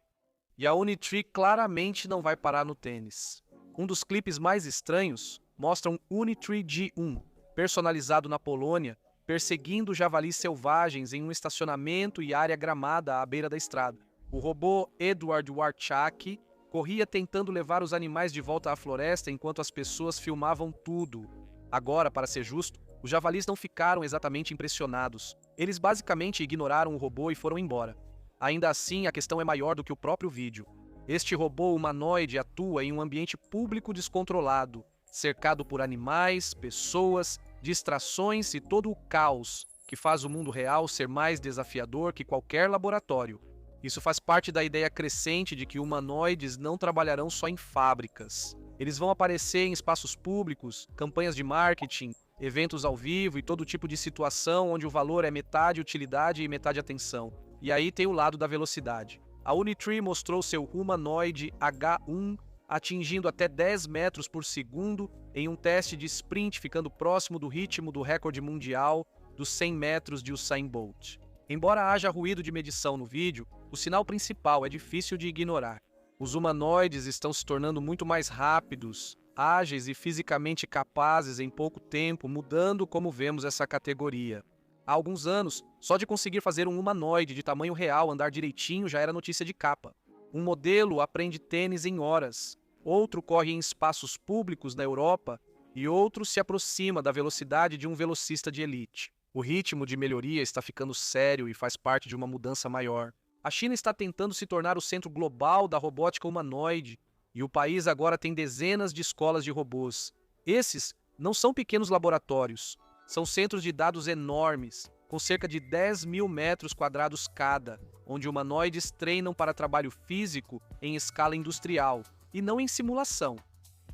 E a Unitree claramente não vai parar no tênis. Um dos clipes mais estranhos mostra um Unitree G1, personalizado na Polônia, perseguindo javalis selvagens em um estacionamento e área gramada à beira da estrada. O robô Edward Warchak corria tentando levar os animais de volta à floresta enquanto as pessoas filmavam tudo. Agora, para ser justo, os javalis não ficaram exatamente impressionados. Eles basicamente ignoraram o robô e foram embora. Ainda assim, a questão é maior do que o próprio vídeo. Este robô humanoide atua em um ambiente público descontrolado, cercado por animais, pessoas, distrações e todo o caos que faz o mundo real ser mais desafiador que qualquer laboratório. Isso faz parte da ideia crescente de que humanoides não trabalharão só em fábricas. Eles vão aparecer em espaços públicos, campanhas de marketing, eventos ao vivo e todo tipo de situação onde o valor é metade utilidade e metade atenção. E aí tem o lado da velocidade. A Unitree mostrou seu humanoide H1 atingindo até 10 metros por segundo em um teste de sprint, ficando próximo do ritmo do recorde mundial dos 100 metros de Usain Bolt. Embora haja ruído de medição no vídeo, o sinal principal é difícil de ignorar. Os humanoides estão se tornando muito mais rápidos, ágeis e fisicamente capazes em pouco tempo, mudando como vemos essa categoria. Há alguns anos, só de conseguir fazer um humanoide de tamanho real andar direitinho já era notícia de capa. Um modelo aprende tênis em horas, outro corre em espaços públicos na Europa e outro se aproxima da velocidade de um velocista de elite. O ritmo de melhoria está ficando sério e faz parte de uma mudança maior. A China está tentando se tornar o centro global da robótica humanoide e o país agora tem dezenas de escolas de robôs. Esses não são pequenos laboratórios, são centros de dados enormes, com cerca de 10 mil metros quadrados cada, onde humanoides treinam para trabalho físico em escala industrial e não em simulação.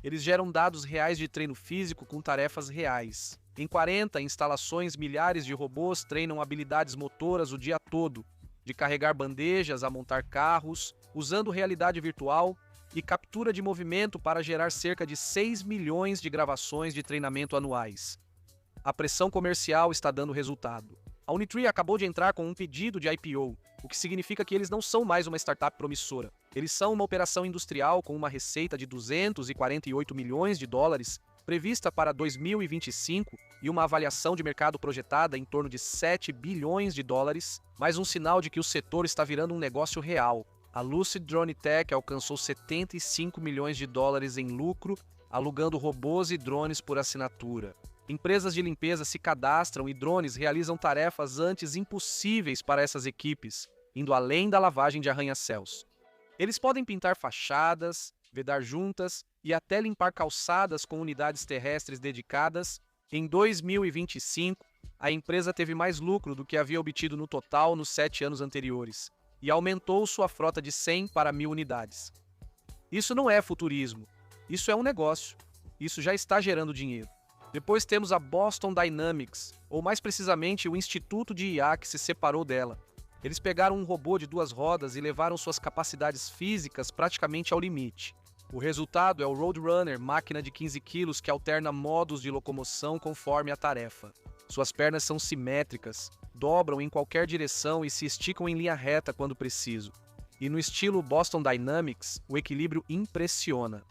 Eles geram dados reais de treino físico com tarefas reais. Em 40 instalações, milhares de robôs treinam habilidades motoras o dia todo, de carregar bandejas a montar carros, usando realidade virtual e captura de movimento para gerar cerca de 6 milhões de gravações de treinamento anuais. A pressão comercial está dando resultado. A Unitree acabou de entrar com um pedido de IPO, o que significa que eles não são mais uma startup promissora. Eles são uma operação industrial com uma receita de $248 milhões prevista para 2025 e uma avaliação de mercado projetada em torno de $7 bilhões, mais um sinal de que o setor está virando um negócio real. A Lucid Drone Tech alcançou $75 milhões em lucro, alugando robôs e drones por assinatura. Empresas de limpeza se cadastram e drones realizam tarefas antes impossíveis para essas equipes, indo além da lavagem de arranha-céus. Eles podem pintar fachadas, vedar juntas e até limpar calçadas com unidades terrestres dedicadas. Em 2025, A empresa teve mais lucro do que havia obtido no total nos 7 anos anteriores e aumentou sua frota de 100 para 1.000 unidades. Isso não é futurismo, isso é um negócio. Isso já está gerando dinheiro. Depois temos a Boston Dynamics, ou mais precisamente o Instituto de IA que se separou dela. Eles pegaram um robô de 2 rodas e levaram suas capacidades físicas praticamente ao limite. O resultado é o Roadrunner, máquina de 15 quilos que alterna modos de locomoção conforme a tarefa. Suas pernas são simétricas, dobram em qualquer direção e se esticam em linha reta quando preciso. E no estilo Boston Dynamics, o equilíbrio impressiona.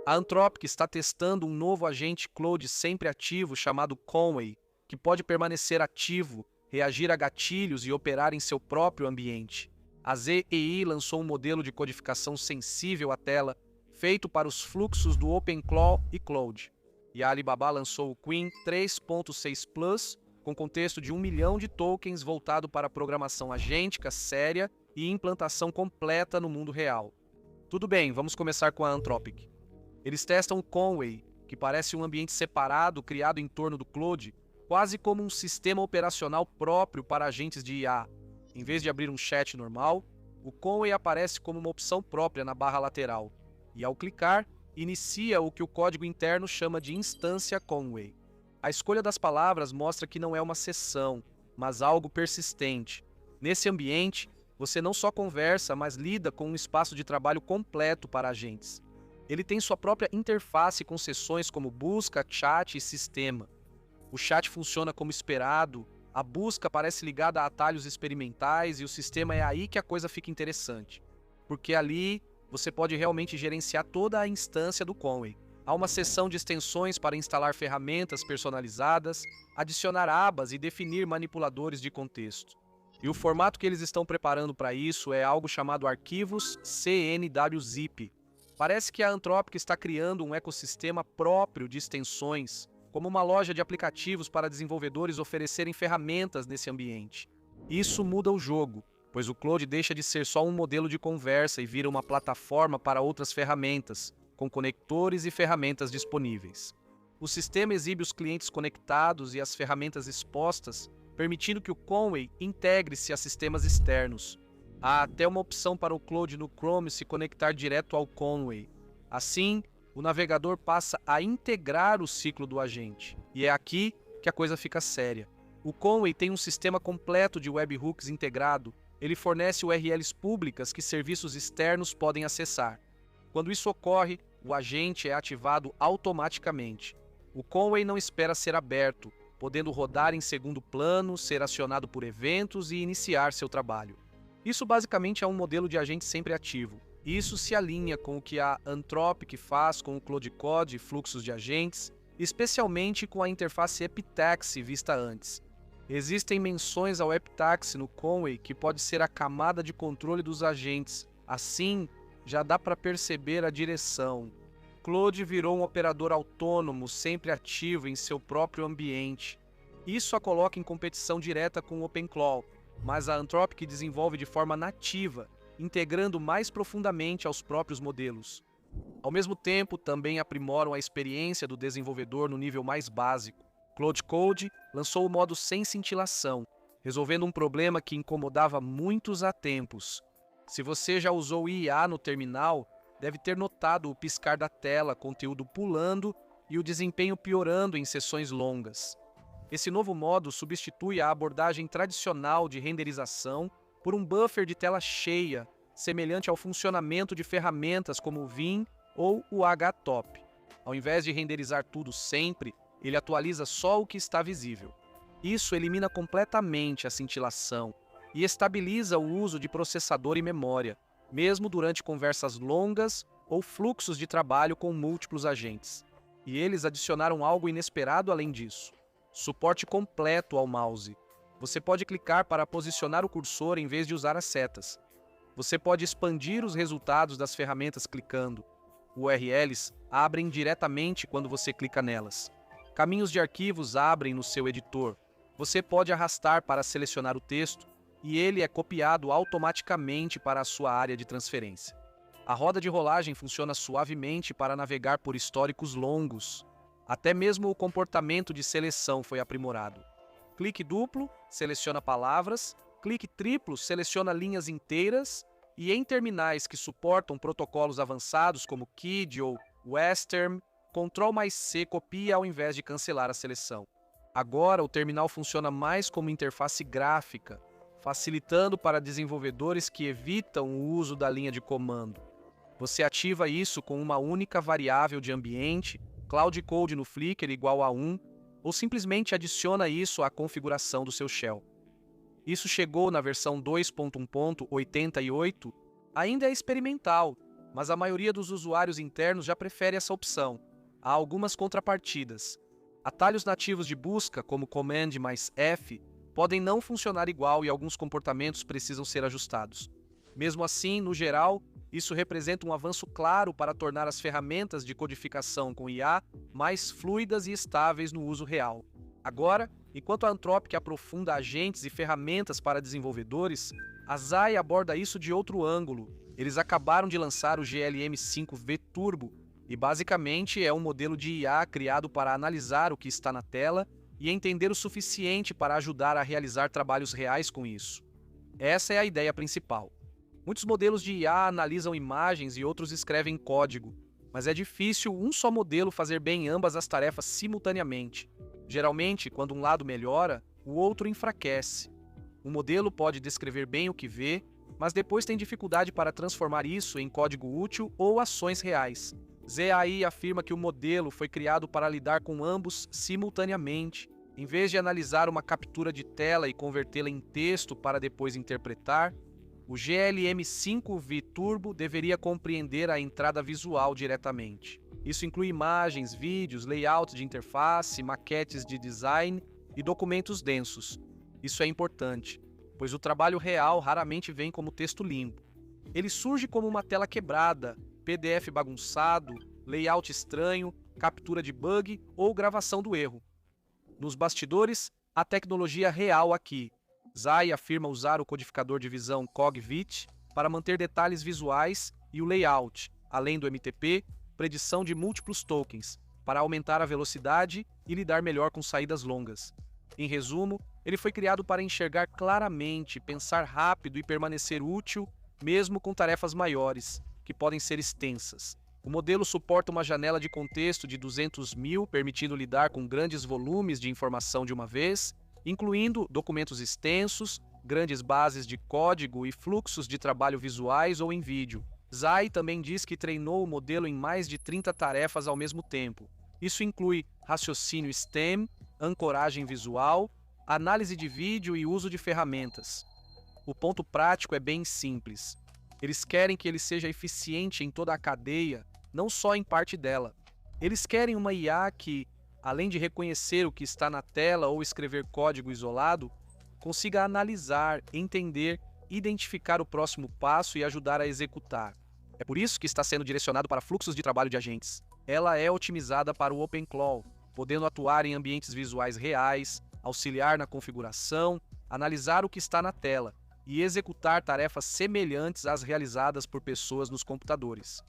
A Anthropic está testando um novo agente Claude sempre ativo chamado Conway, que pode permanecer ativo, reagir a gatilhos e operar em seu próprio ambiente. A ZEI lançou um modelo de codificação sensível à tela, feito para os fluxos do OpenClaw e Claude. E a Alibaba lançou o Qwen 3.6 Plus, com contexto de 1 milhão de tokens voltado para programação agêntica séria e implantação completa no mundo real. Tudo bem, vamos começar com a Anthropic. Eles testam o Conway, que parece um ambiente separado criado em torno do Claude, quase como um sistema operacional próprio para agentes de IA. Em vez de abrir um chat normal, o Conway aparece como uma opção própria na barra lateral, e ao clicar, inicia o que o código interno chama de instância Conway. A escolha das palavras mostra que não é uma sessão, mas algo persistente. Nesse ambiente, você não só conversa, mas lida com um espaço de trabalho completo para agentes. Ele tem sua própria interface com sessões como busca, chat e sistema. O chat funciona como esperado, a busca parece ligada a atalhos experimentais e o sistema é aí que a coisa fica interessante. Porque ali você pode realmente gerenciar toda a instância do Conway. Há uma seção de extensões para instalar ferramentas personalizadas, adicionar abas e definir manipuladores de contexto. E o formato que eles estão preparando para isso é algo chamado arquivos CNWZip. Parece que a Anthropic está criando um ecossistema próprio de extensões, como uma loja de aplicativos para desenvolvedores oferecerem ferramentas nesse ambiente. Isso muda o jogo, pois o Claude deixa de ser só um modelo de conversa e vira uma plataforma para outras ferramentas, com conectores e ferramentas disponíveis. O sistema exibe os clientes conectados e as ferramentas expostas, permitindo que o Conway integre-se a sistemas externos. Há até uma opção para o Claude no Chrome se conectar direto ao Conway. Assim, o navegador passa a integrar o ciclo do agente. E é aqui que a coisa fica séria. O Conway tem um sistema completo de webhooks integrado. Ele fornece URLs públicas que serviços externos podem acessar. Quando isso ocorre, o agente é ativado automaticamente. O Conway não espera ser aberto, podendo rodar em segundo plano, ser acionado por eventos e iniciar seu trabalho. Isso basicamente é um modelo de agente sempre ativo. Isso se alinha com o que a Anthropic faz com o Claude Code e fluxos de agentes, especialmente com a interface Epitaxi vista antes. Existem menções ao Epitaxi no Conway que pode ser a camada de controle dos agentes. Assim, já dá para perceber a direção. Claude virou um operador autônomo, sempre ativo em seu próprio ambiente. Isso a coloca em competição direta com o OpenClaw, mas a Anthropic desenvolve de forma nativa, integrando mais profundamente aos próprios modelos. Ao mesmo tempo, também aprimoram a experiência do desenvolvedor no nível mais básico. Claude Code lançou o modo sem cintilação, resolvendo um problema que incomodava muitos há tempos. Se você já usou IA no terminal, deve ter notado o piscar da tela, conteúdo pulando e o desempenho piorando em sessões longas. Esse novo modo substitui a abordagem tradicional de renderização por um buffer de tela cheia, semelhante ao funcionamento de ferramentas como o Vim ou o HTOP. Ao invés de renderizar tudo sempre, ele atualiza só o que está visível. Isso elimina completamente a cintilação e estabiliza o uso de processador e memória, mesmo durante conversas longas ou fluxos de trabalho com múltiplos agentes. E eles adicionaram algo inesperado além disso: suporte completo ao mouse. Você pode clicar para posicionar o cursor em vez de usar as setas. Você pode expandir os resultados das ferramentas clicando. URLs abrem diretamente quando você clica nelas. Caminhos de arquivos abrem no seu editor. Você pode arrastar para selecionar o texto e ele é copiado automaticamente para a sua área de transferência. A roda de rolagem funciona suavemente para navegar por históricos longos. Até mesmo o comportamento de seleção foi aprimorado. Clique duplo seleciona palavras, clique triplo seleciona linhas inteiras e em terminais que suportam protocolos avançados como KID ou Western, Ctrl+C copia ao invés de cancelar a seleção. Agora o terminal funciona mais como interface gráfica, facilitando para desenvolvedores que evitam o uso da linha de comando. Você ativa isso com uma única variável de ambiente, Cloud Code no Flickr igual a 1, ou simplesmente adiciona isso à configuração do seu shell. Isso chegou na versão 2.1.88, ainda é experimental, mas a maioria dos usuários internos já prefere essa opção. Há algumas contrapartidas. Atalhos nativos de busca, como Command mais F, podem não funcionar igual e alguns comportamentos precisam ser ajustados. Mesmo assim, no geral, isso representa um avanço claro para tornar as ferramentas de codificação com IA mais fluidas e estáveis no uso real. Agora, enquanto a Anthropic aprofunda agentes e ferramentas para desenvolvedores, a Zai aborda isso de outro ângulo. Eles acabaram de lançar o GLM-5 V-Turbo, e basicamente é um modelo de IA criado para analisar o que está na tela e entender o suficiente para ajudar a realizar trabalhos reais com isso. Essa é a ideia principal. Muitos modelos de IA analisam imagens e outros escrevem código, mas é difícil um só modelo fazer bem ambas as tarefas simultaneamente. Geralmente, quando um lado melhora, o outro enfraquece. Um modelo pode descrever bem o que vê, mas depois tem dificuldade para transformar isso em código útil ou ações reais. ZAI afirma que o modelo foi criado para lidar com ambos simultaneamente. Em vez de analisar uma captura de tela e convertê-la em texto para depois interpretar, o GLM-5 V-Turbo deveria compreender a entrada visual diretamente. Isso inclui imagens, vídeos, layout de interface, maquetes de design e documentos densos. Isso é importante, pois o trabalho real raramente vem como texto limpo. Ele surge como uma tela quebrada, PDF bagunçado, layout estranho, captura de bug ou gravação do erro. Nos bastidores, a tecnologia real aqui. Zai afirma usar o codificador de visão CogVit para manter detalhes visuais e o layout, além do MTP, predição de múltiplos tokens, para aumentar a velocidade e lidar melhor com saídas longas. Em resumo, ele foi criado para enxergar claramente, pensar rápido e permanecer útil, mesmo com tarefas maiores, que podem ser extensas. O modelo suporta uma janela de contexto de 200.000, permitindo lidar com grandes volumes de informação de uma vez, incluindo documentos extensos, grandes bases de código e fluxos de trabalho visuais ou em vídeo. Zai também diz que treinou o modelo em mais de 30 tarefas ao mesmo tempo. Isso inclui raciocínio STEM, ancoragem visual, análise de vídeo e uso de ferramentas. O ponto prático é bem simples. Eles querem que ele seja eficiente em toda a cadeia, não só em parte dela. Eles querem uma IA que, além de reconhecer o que está na tela ou escrever código isolado, consiga analisar, entender, identificar o próximo passo e ajudar a executar. É por isso que está sendo direcionado para fluxos de trabalho de agentes. Ela é otimizada para o OpenClaw, podendo atuar em ambientes visuais reais, auxiliar na configuração, analisar o que está na tela e executar tarefas semelhantes às realizadas por pessoas nos computadores.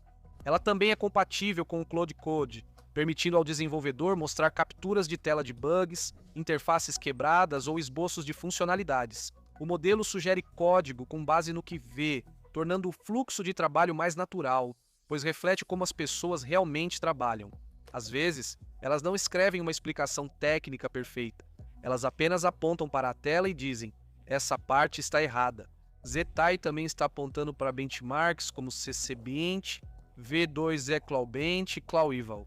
Ela também é compatível com o Cloud Code, permitindo ao desenvolvedor mostrar capturas de tela de bugs, interfaces quebradas ou esboços de funcionalidades. O modelo sugere código com base no que vê, tornando o fluxo de trabalho mais natural, pois reflete como as pessoas realmente trabalham. Às vezes, elas não escrevem uma explicação técnica perfeita. Elas apenas apontam para a tela e dizem: essa parte está errada. ZTAI também está apontando para benchmarks como CCBint, V2eClawBench e ClawEval.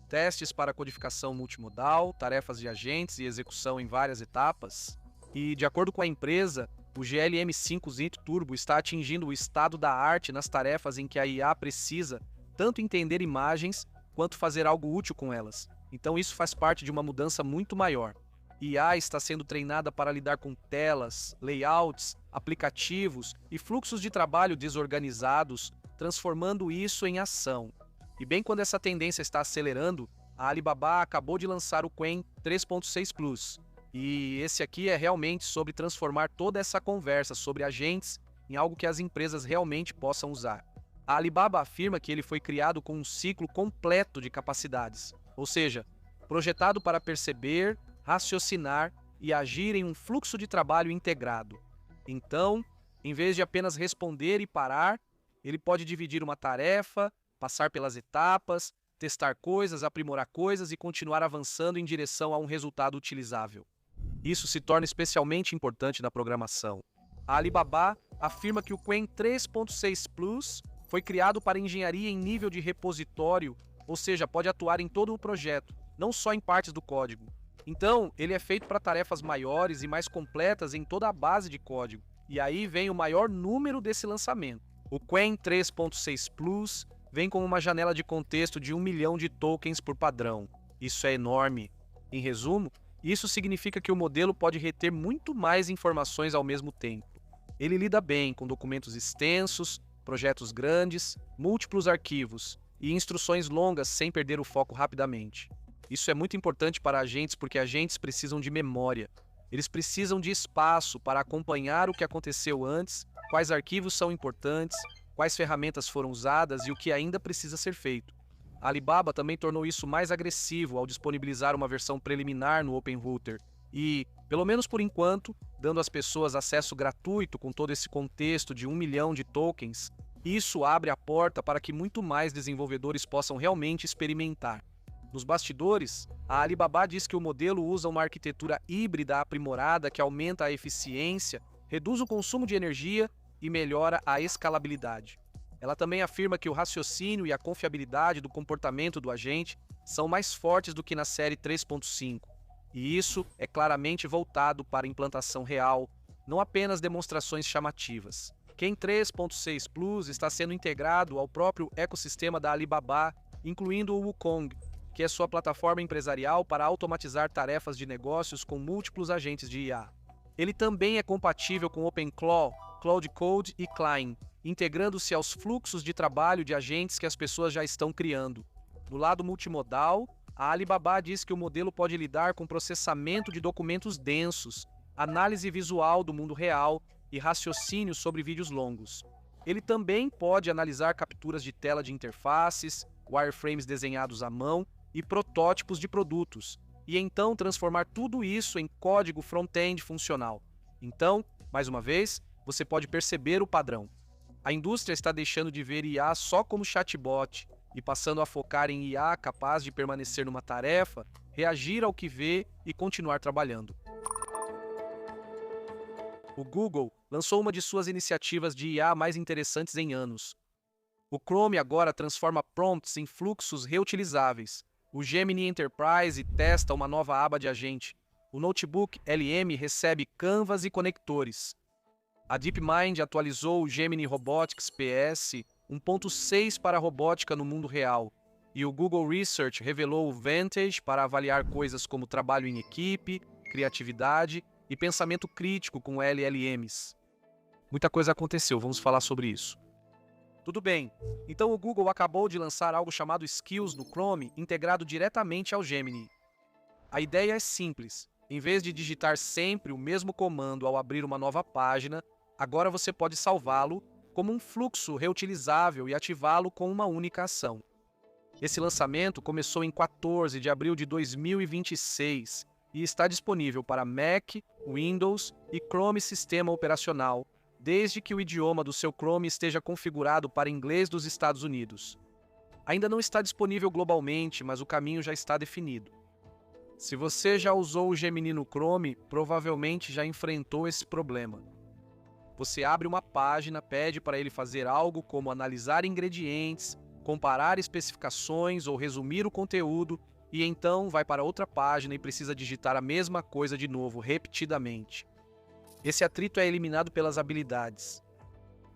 Testes para codificação multimodal, tarefas de agentes e execução em várias etapas. E, de acordo com a empresa, o GLM-5 V-Turbo está atingindo o estado da arte nas tarefas em que a IA precisa tanto entender imagens quanto fazer algo útil com elas. Então isso faz parte de uma mudança muito maior. IA está sendo treinada para lidar com telas, layouts, aplicativos e fluxos de trabalho desorganizados, transformando isso em ação. E bem quando essa tendência está acelerando, a Alibaba acabou de lançar o Qwen 3.6 Plus. E esse aqui é realmente sobre transformar toda essa conversa sobre agentes em algo que as empresas realmente possam usar. A Alibaba afirma que ele foi criado com um ciclo completo de capacidades, ou seja, projetado para perceber, raciocinar e agir em um fluxo de trabalho integrado. Então, em vez de apenas responder e parar, ele pode dividir uma tarefa, passar pelas etapas, testar coisas, aprimorar coisas e continuar avançando em direção a um resultado utilizável. Isso se torna especialmente importante na programação. A Alibaba afirma que o Qwen 3.6 Plus foi criado para engenharia em nível de repositório, ou seja, pode atuar em todo o projeto, não só em partes do código. Então, ele é feito para tarefas maiores e mais completas em toda a base de código. E aí vem o maior número desse lançamento. O Qwen 3.6 Plus vem com uma janela de contexto de 1 milhão de tokens por padrão. Isso é enorme. Em resumo, isso significa que o modelo pode reter muito mais informações ao mesmo tempo. Ele lida bem com documentos extensos, projetos grandes, múltiplos arquivos e instruções longas sem perder o foco rapidamente. Isso é muito importante para agentes porque agentes precisam de memória. Eles precisam de espaço para acompanhar o que aconteceu antes, quais arquivos são importantes, quais ferramentas foram usadas e o que ainda precisa ser feito. A Alibaba também tornou isso mais agressivo ao disponibilizar uma versão preliminar no OpenRouter e, pelo menos por enquanto, dando às pessoas acesso gratuito com todo esse contexto de 1 milhão de tokens. Isso abre a porta para que muito mais desenvolvedores possam realmente experimentar. Nos bastidores, a Alibaba diz que o modelo usa uma arquitetura híbrida aprimorada que aumenta a eficiência, reduz o consumo de energia e melhora a escalabilidade. Ela também afirma que o raciocínio e a confiabilidade do comportamento do agente são mais fortes do que na série 3.5, e isso é claramente voltado para implantação real, não apenas demonstrações chamativas. Qwen 3.6 Plus está sendo integrado ao próprio ecossistema da Alibaba, incluindo o Wukong, que é sua plataforma empresarial para automatizar tarefas de negócios com múltiplos agentes de IA. Ele também é compatível com OpenClaw, Cloud Code e Klein, integrando-se aos fluxos de trabalho de agentes que as pessoas já estão criando. No lado multimodal, a Alibaba diz que o modelo pode lidar com processamento de documentos densos, análise visual do mundo real e raciocínio sobre vídeos longos. Ele também pode analisar capturas de tela de interfaces, wireframes desenhados à mão e protótipos de produtos, e então transformar tudo isso em código front-end funcional. Então, mais uma vez, você pode perceber o padrão. A indústria está deixando de ver IA só como chatbot e passando a focar em IA capaz de permanecer numa tarefa, reagir ao que vê e continuar trabalhando. O Google lançou uma de suas iniciativas de IA mais interessantes em anos. O Chrome agora transforma prompts em fluxos reutilizáveis. O Gemini Enterprise testa uma nova aba de agente. O Notebook LM recebe canvas e conectores. A DeepMind atualizou o Gemini Robotics PS 1.6 para robótica no mundo real. E o Google Research revelou o Vantage para avaliar coisas como trabalho em equipe, criatividade e pensamento crítico com LLMs. Muita coisa aconteceu, vamos falar sobre isso. Tudo bem, então o Google acabou de lançar algo chamado Skills no Chrome, integrado diretamente ao Gemini. A ideia é simples. Em vez de digitar sempre o mesmo comando ao abrir uma nova página, agora você pode salvá-lo como um fluxo reutilizável e ativá-lo com uma única ação. Esse lançamento começou em 14 de abril de 2026 e está disponível para Mac, Windows e Chrome Sistema Operacional, desde que o idioma do seu Chrome esteja configurado para inglês dos Estados Unidos. Ainda não está disponível globalmente, mas o caminho já está definido. Se você já usou o Gemini no Chrome, provavelmente já enfrentou esse problema. Você abre uma página, pede para ele fazer algo como analisar ingredientes, comparar especificações ou resumir o conteúdo, e então vai para outra página e precisa digitar a mesma coisa de novo, repetidamente. Esse atrito é eliminado pelas habilidades.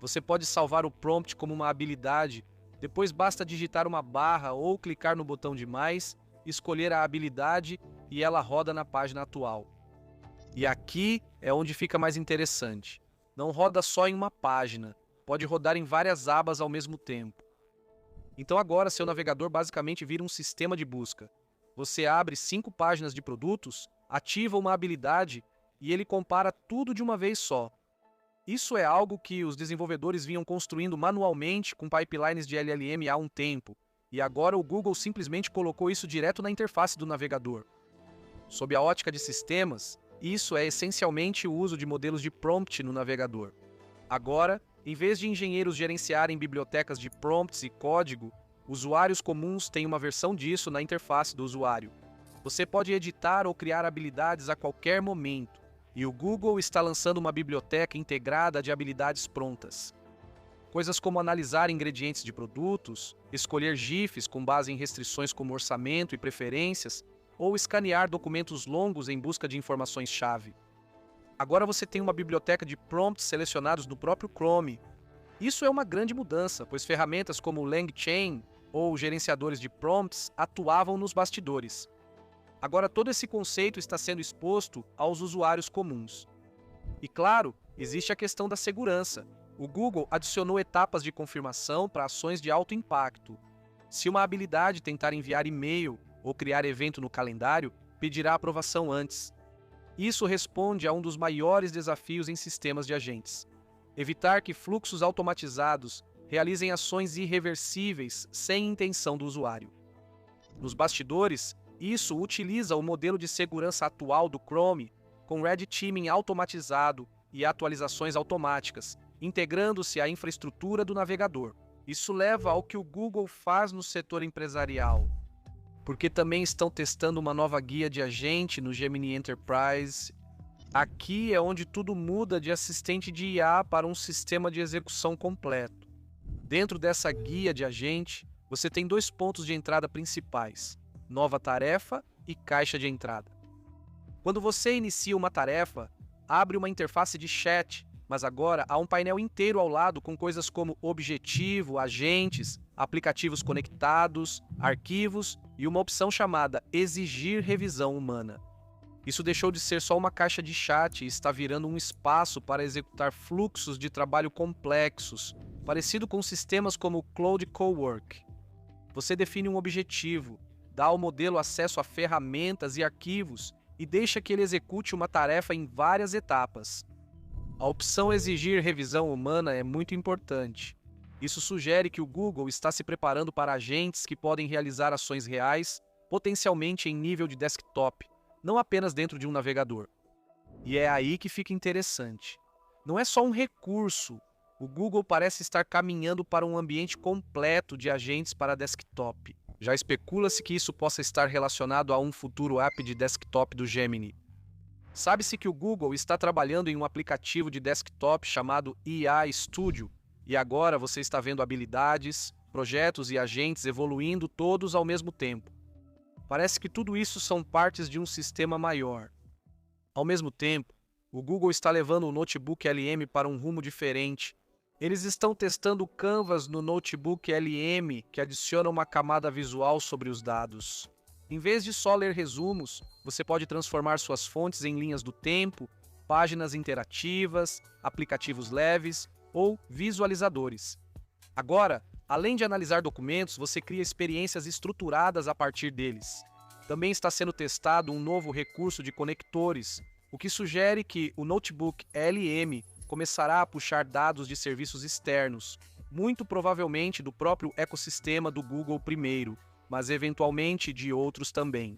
Você pode salvar o prompt como uma habilidade, depois basta digitar uma barra ou clicar no botão de mais, escolher a habilidade e ela roda na página atual. E aqui é onde fica mais interessante. Não roda só em uma página, pode rodar em várias abas ao mesmo tempo. Então agora seu navegador basicamente vira um sistema de busca. Você abre 5 páginas de produtos, ativa uma habilidade e ele compara tudo de uma vez só. Isso é algo que os desenvolvedores vinham construindo manualmente com pipelines de LLM há um tempo, e agora o Google simplesmente colocou isso direto na interface do navegador. Sob a ótica de sistemas, isso é essencialmente o uso de modelos de prompt no navegador. Agora, em vez de engenheiros gerenciarem bibliotecas de prompts e código, usuários comuns têm uma versão disso na interface do usuário. Você pode editar ou criar habilidades a qualquer momento, e o Google está lançando uma biblioteca integrada de habilidades prontas. Coisas como analisar ingredientes de produtos, escolher GIFs com base em restrições como orçamento e preferências, ou escanear documentos longos em busca de informações-chave. Agora você tem uma biblioteca de prompts selecionados no próprio Chrome. Isso é uma grande mudança, pois ferramentas como o LangChain ou gerenciadores de prompts atuavam nos bastidores. Agora todo esse conceito está sendo exposto aos usuários comuns. E claro, existe a questão da segurança. O Google adicionou etapas de confirmação para ações de alto impacto. Se uma habilidade tentar enviar e-mail ou criar evento no calendário, pedirá aprovação antes. Isso responde a um dos maiores desafios em sistemas de agentes: evitar que fluxos automatizados realizem ações irreversíveis sem intenção do usuário. Nos bastidores, isso utiliza o modelo de segurança atual do Chrome, com Red Teaming automatizado e atualizações automáticas, integrando-se à infraestrutura do navegador. Isso leva ao que o Google faz no setor empresarial, porque também estão testando uma nova guia de agente no Gemini Enterprise. Aqui é onde tudo muda de assistente de IA para um sistema de execução completo. Dentro dessa guia de agente, você tem 2 pontos de entrada principais: nova tarefa e caixa de entrada. Quando você inicia uma tarefa, abre uma interface de chat, mas agora há um painel inteiro ao lado com coisas como objetivo, agentes, aplicativos conectados, arquivos e uma opção chamada Exigir revisão humana. Isso deixou de ser só uma caixa de chat e está virando um espaço para executar fluxos de trabalho complexos, parecido com sistemas como o Cloud Cowork. Você define um objetivo, dá ao modelo acesso a ferramentas e arquivos e deixa que ele execute uma tarefa em várias etapas. A opção Exigir revisão humana é muito importante. Isso sugere que o Google está se preparando para agentes que podem realizar ações reais, potencialmente em nível de desktop, não apenas dentro de um navegador. E é aí que fica interessante. Não é só um recurso. O Google parece estar caminhando para um ambiente completo de agentes para desktop. Já especula-se que isso possa estar relacionado a um futuro app de desktop do Gemini. Sabe-se que o Google está trabalhando em um aplicativo de desktop chamado IA Studio, e agora você está vendo habilidades, projetos e agentes evoluindo todos ao mesmo tempo. Parece que tudo isso são partes de um sistema maior. Ao mesmo tempo, o Google está levando o Notebook LM para um rumo diferente. Eles estão testando o Canvas no Notebook LM, que adiciona uma camada visual sobre os dados. Em vez de só ler resumos, você pode transformar suas fontes em linhas do tempo, páginas interativas, aplicativos leves ou visualizadores. Agora, além de analisar documentos, você cria experiências estruturadas a partir deles. Também está sendo testado um novo recurso de conectores, o que sugere que o Notebook LM começará a puxar dados de serviços externos, muito provavelmente do próprio ecossistema do Google primeiro, mas eventualmente de outros também.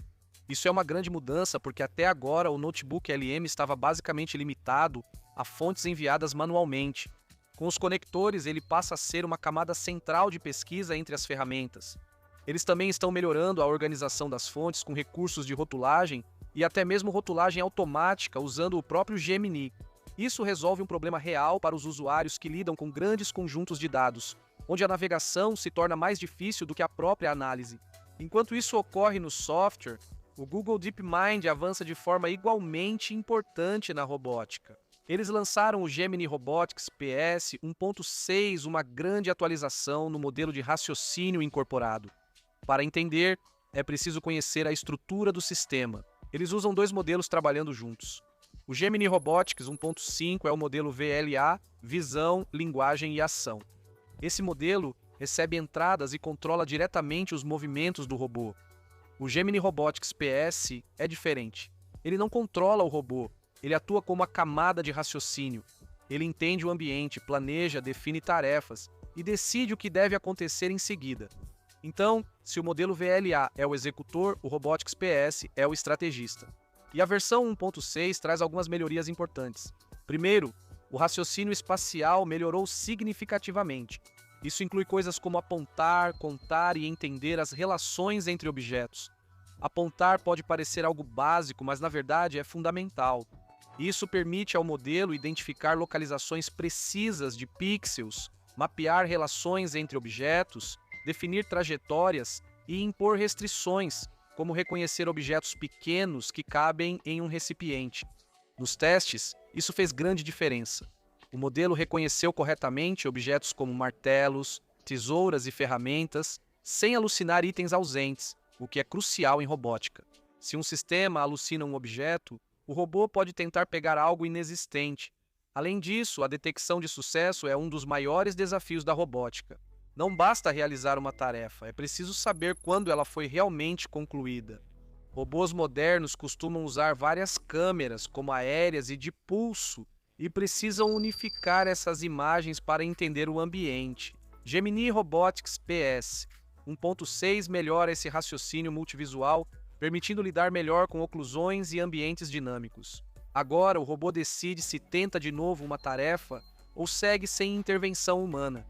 Isso é uma grande mudança porque até agora o Notebook LM estava basicamente limitado a fontes enviadas manualmente. Com os conectores, ele passa a ser uma camada central de pesquisa entre as ferramentas. Eles também estão melhorando a organização das fontes com recursos de rotulagem e até mesmo rotulagem automática usando o próprio Gemini. Isso resolve um problema real para os usuários que lidam com grandes conjuntos de dados, onde a navegação se torna mais difícil do que a própria análise. Enquanto isso ocorre no software, o Google DeepMind avança de forma igualmente importante na robótica. Eles lançaram o Gemini Robotics PS 1.6, uma grande atualização no modelo de raciocínio incorporado. Para entender, é preciso conhecer a estrutura do sistema. Eles usam 2 modelos trabalhando juntos. O Gemini Robotics 1.5 é o modelo VLA, visão, linguagem e ação. Esse modelo recebe entradas e controla diretamente os movimentos do robô. O Gemini Robotics PS é diferente. Ele não controla o robô, ele atua como uma camada de raciocínio. Ele entende o ambiente, planeja, define tarefas e decide o que deve acontecer em seguida. Então, se o modelo VLA é o executor, o Robotics PS é o estrategista. E a versão 1.6 traz algumas melhorias importantes. Primeiro, o raciocínio espacial melhorou significativamente. Isso inclui coisas como apontar, contar e entender as relações entre objetos. Apontar pode parecer algo básico, mas na verdade é fundamental. Isso permite ao modelo identificar localizações precisas de pixels, mapear relações entre objetos, definir trajetórias e impor restrições, como reconhecer objetos pequenos que cabem em um recipiente. Nos testes, isso fez grande diferença. O modelo reconheceu corretamente objetos como martelos, tesouras e ferramentas, sem alucinar itens ausentes, o que é crucial em robótica. Se um sistema alucina um objeto, o robô pode tentar pegar algo inexistente. Além disso, a detecção de sucesso é um dos maiores desafios da robótica. Não basta realizar uma tarefa, é preciso saber quando ela foi realmente concluída. Robôs modernos costumam usar várias câmeras, como aéreas e de pulso, e precisam unificar essas imagens para entender o ambiente. Gemini Robotics PS 1.6 melhora esse raciocínio multivisual, permitindo lidar melhor com oclusões e ambientes dinâmicos. Agora, o robô decide se tenta de novo uma tarefa ou segue sem intervenção humana.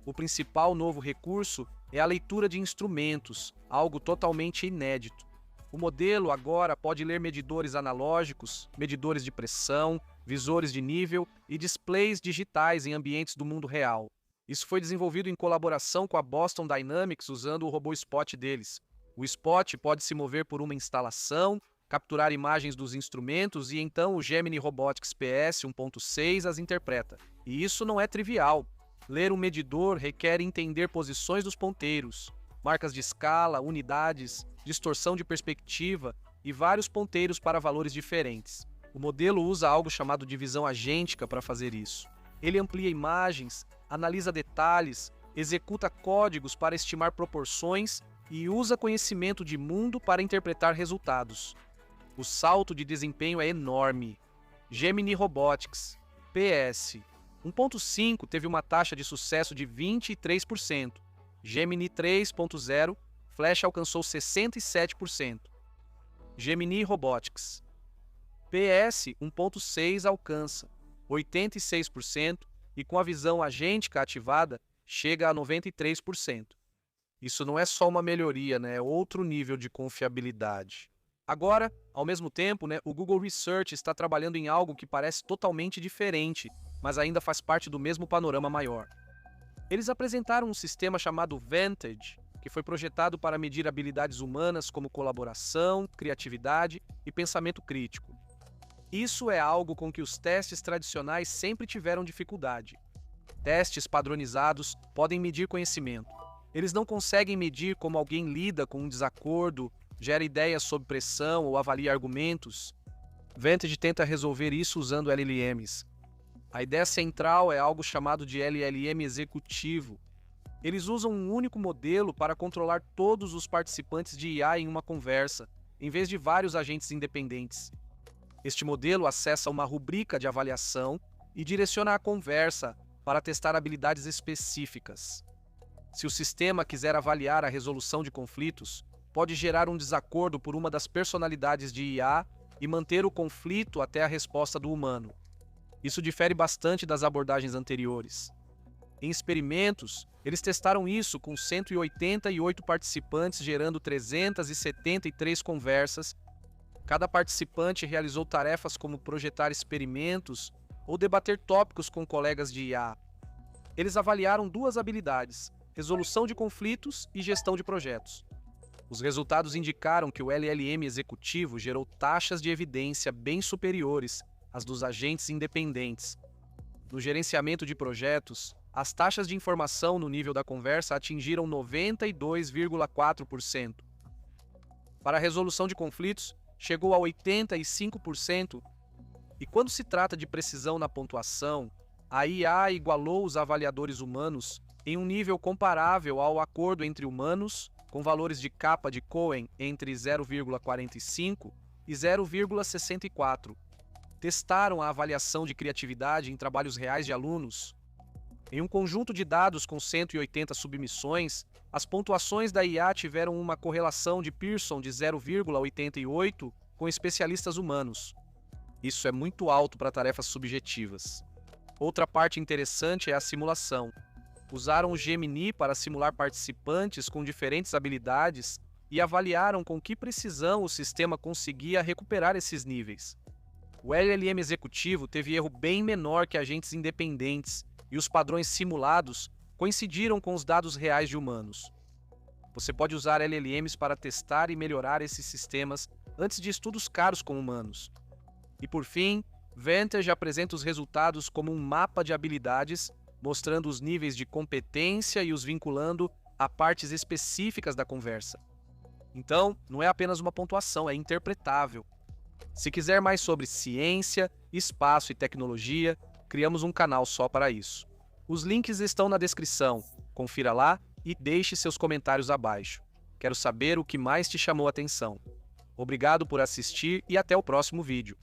O principal novo recurso é a leitura de instrumentos, algo totalmente inédito. O modelo agora pode ler medidores analógicos, medidores de pressão, visores de nível e displays digitais em ambientes do mundo real. Isso foi desenvolvido em colaboração com a Boston Dynamics usando o robô Spot deles. O Spot pode se mover por uma instalação, capturar imagens dos instrumentos e então o Gemini Robotics PS 1.6 as interpreta. E isso não é trivial. Ler um medidor requer entender posições dos ponteiros, marcas de escala, unidades, distorção de perspectiva e vários ponteiros para valores diferentes. O modelo usa algo chamado divisão agêntica para fazer isso. Ele amplia imagens, analisa detalhes, executa códigos para estimar proporções e usa conhecimento de mundo para interpretar resultados. O salto de desempenho é enorme. Gemini Robotics PS 1.5 teve uma taxa de sucesso de 23%. Gemini 3.0 Flash alcançou 67%. Gemini Robotics PS 1.6 alcança 86% e com a visão agêntica ativada chega a 93%. Isso não é só uma melhoria, né? É outro nível de confiabilidade. Agora, ao mesmo tempo, o Google Research está trabalhando em algo que parece totalmente diferente, mas ainda faz parte do mesmo panorama maior. Eles apresentaram um sistema chamado Vantage, que foi projetado para medir habilidades humanas como colaboração, criatividade e pensamento crítico. Isso é algo com que os testes tradicionais sempre tiveram dificuldade. Testes padronizados podem medir conhecimento. Eles não conseguem medir como alguém lida com um desacordo, gera ideias sob pressão ou avalia argumentos. Vantage tenta resolver isso usando LLMs. A ideia central é algo chamado de LLM executivo. Eles usam um único modelo para controlar todos os participantes de IA em uma conversa, em vez de vários agentes independentes. Este modelo acessa uma rubrica de avaliação e direciona a conversa para testar habilidades específicas. Se o sistema quiser avaliar a resolução de conflitos, pode gerar um desacordo por uma das personalidades de IA e manter o conflito até a resposta do humano. Isso difere bastante das abordagens anteriores. Em experimentos, eles testaram isso com 188 participantes, gerando 373 conversas. Cada participante realizou tarefas como projetar experimentos ou debater tópicos com colegas de IA. Eles avaliaram duas habilidades: resolução de conflitos e gestão de projetos. Os resultados indicaram que o LLM executivo gerou taxas de evidência bem superiores às dos agentes independentes. No gerenciamento de projetos, as taxas de informação no nível da conversa atingiram 92,4%. Para a resolução de conflitos, chegou a 85%. E quando se trata de precisão na pontuação, a IA igualou os avaliadores humanos em um nível comparável ao acordo entre humanos, com valores de capa de Cohen entre 0,45 e 0,64. Testaram a avaliação de criatividade em trabalhos reais de alunos. Em um conjunto de dados com 180 submissões, as pontuações da IA tiveram uma correlação de Pearson de 0,88 com especialistas humanos. Isso é muito alto para tarefas subjetivas. Outra parte interessante é a simulação. Usaram o Gemini para simular participantes com diferentes habilidades e avaliaram com que precisão o sistema conseguia recuperar esses níveis. O LLM executivo teve erro bem menor que agentes independentes e os padrões simulados coincidiram com os dados reais de humanos. Você pode usar LLMs para testar e melhorar esses sistemas antes de estudos caros com humanos. E por fim, Vantage apresenta os resultados como um mapa de habilidades, mostrando os níveis de competência e os vinculando a partes específicas da conversa. Então, não é apenas uma pontuação, é interpretável. Se quiser mais sobre ciência, espaço e tecnologia, criamos um canal só para isso. Os links estão na descrição, confira lá e deixe seus comentários abaixo. Quero saber o que mais te chamou a atenção. Obrigado por assistir e até o próximo vídeo.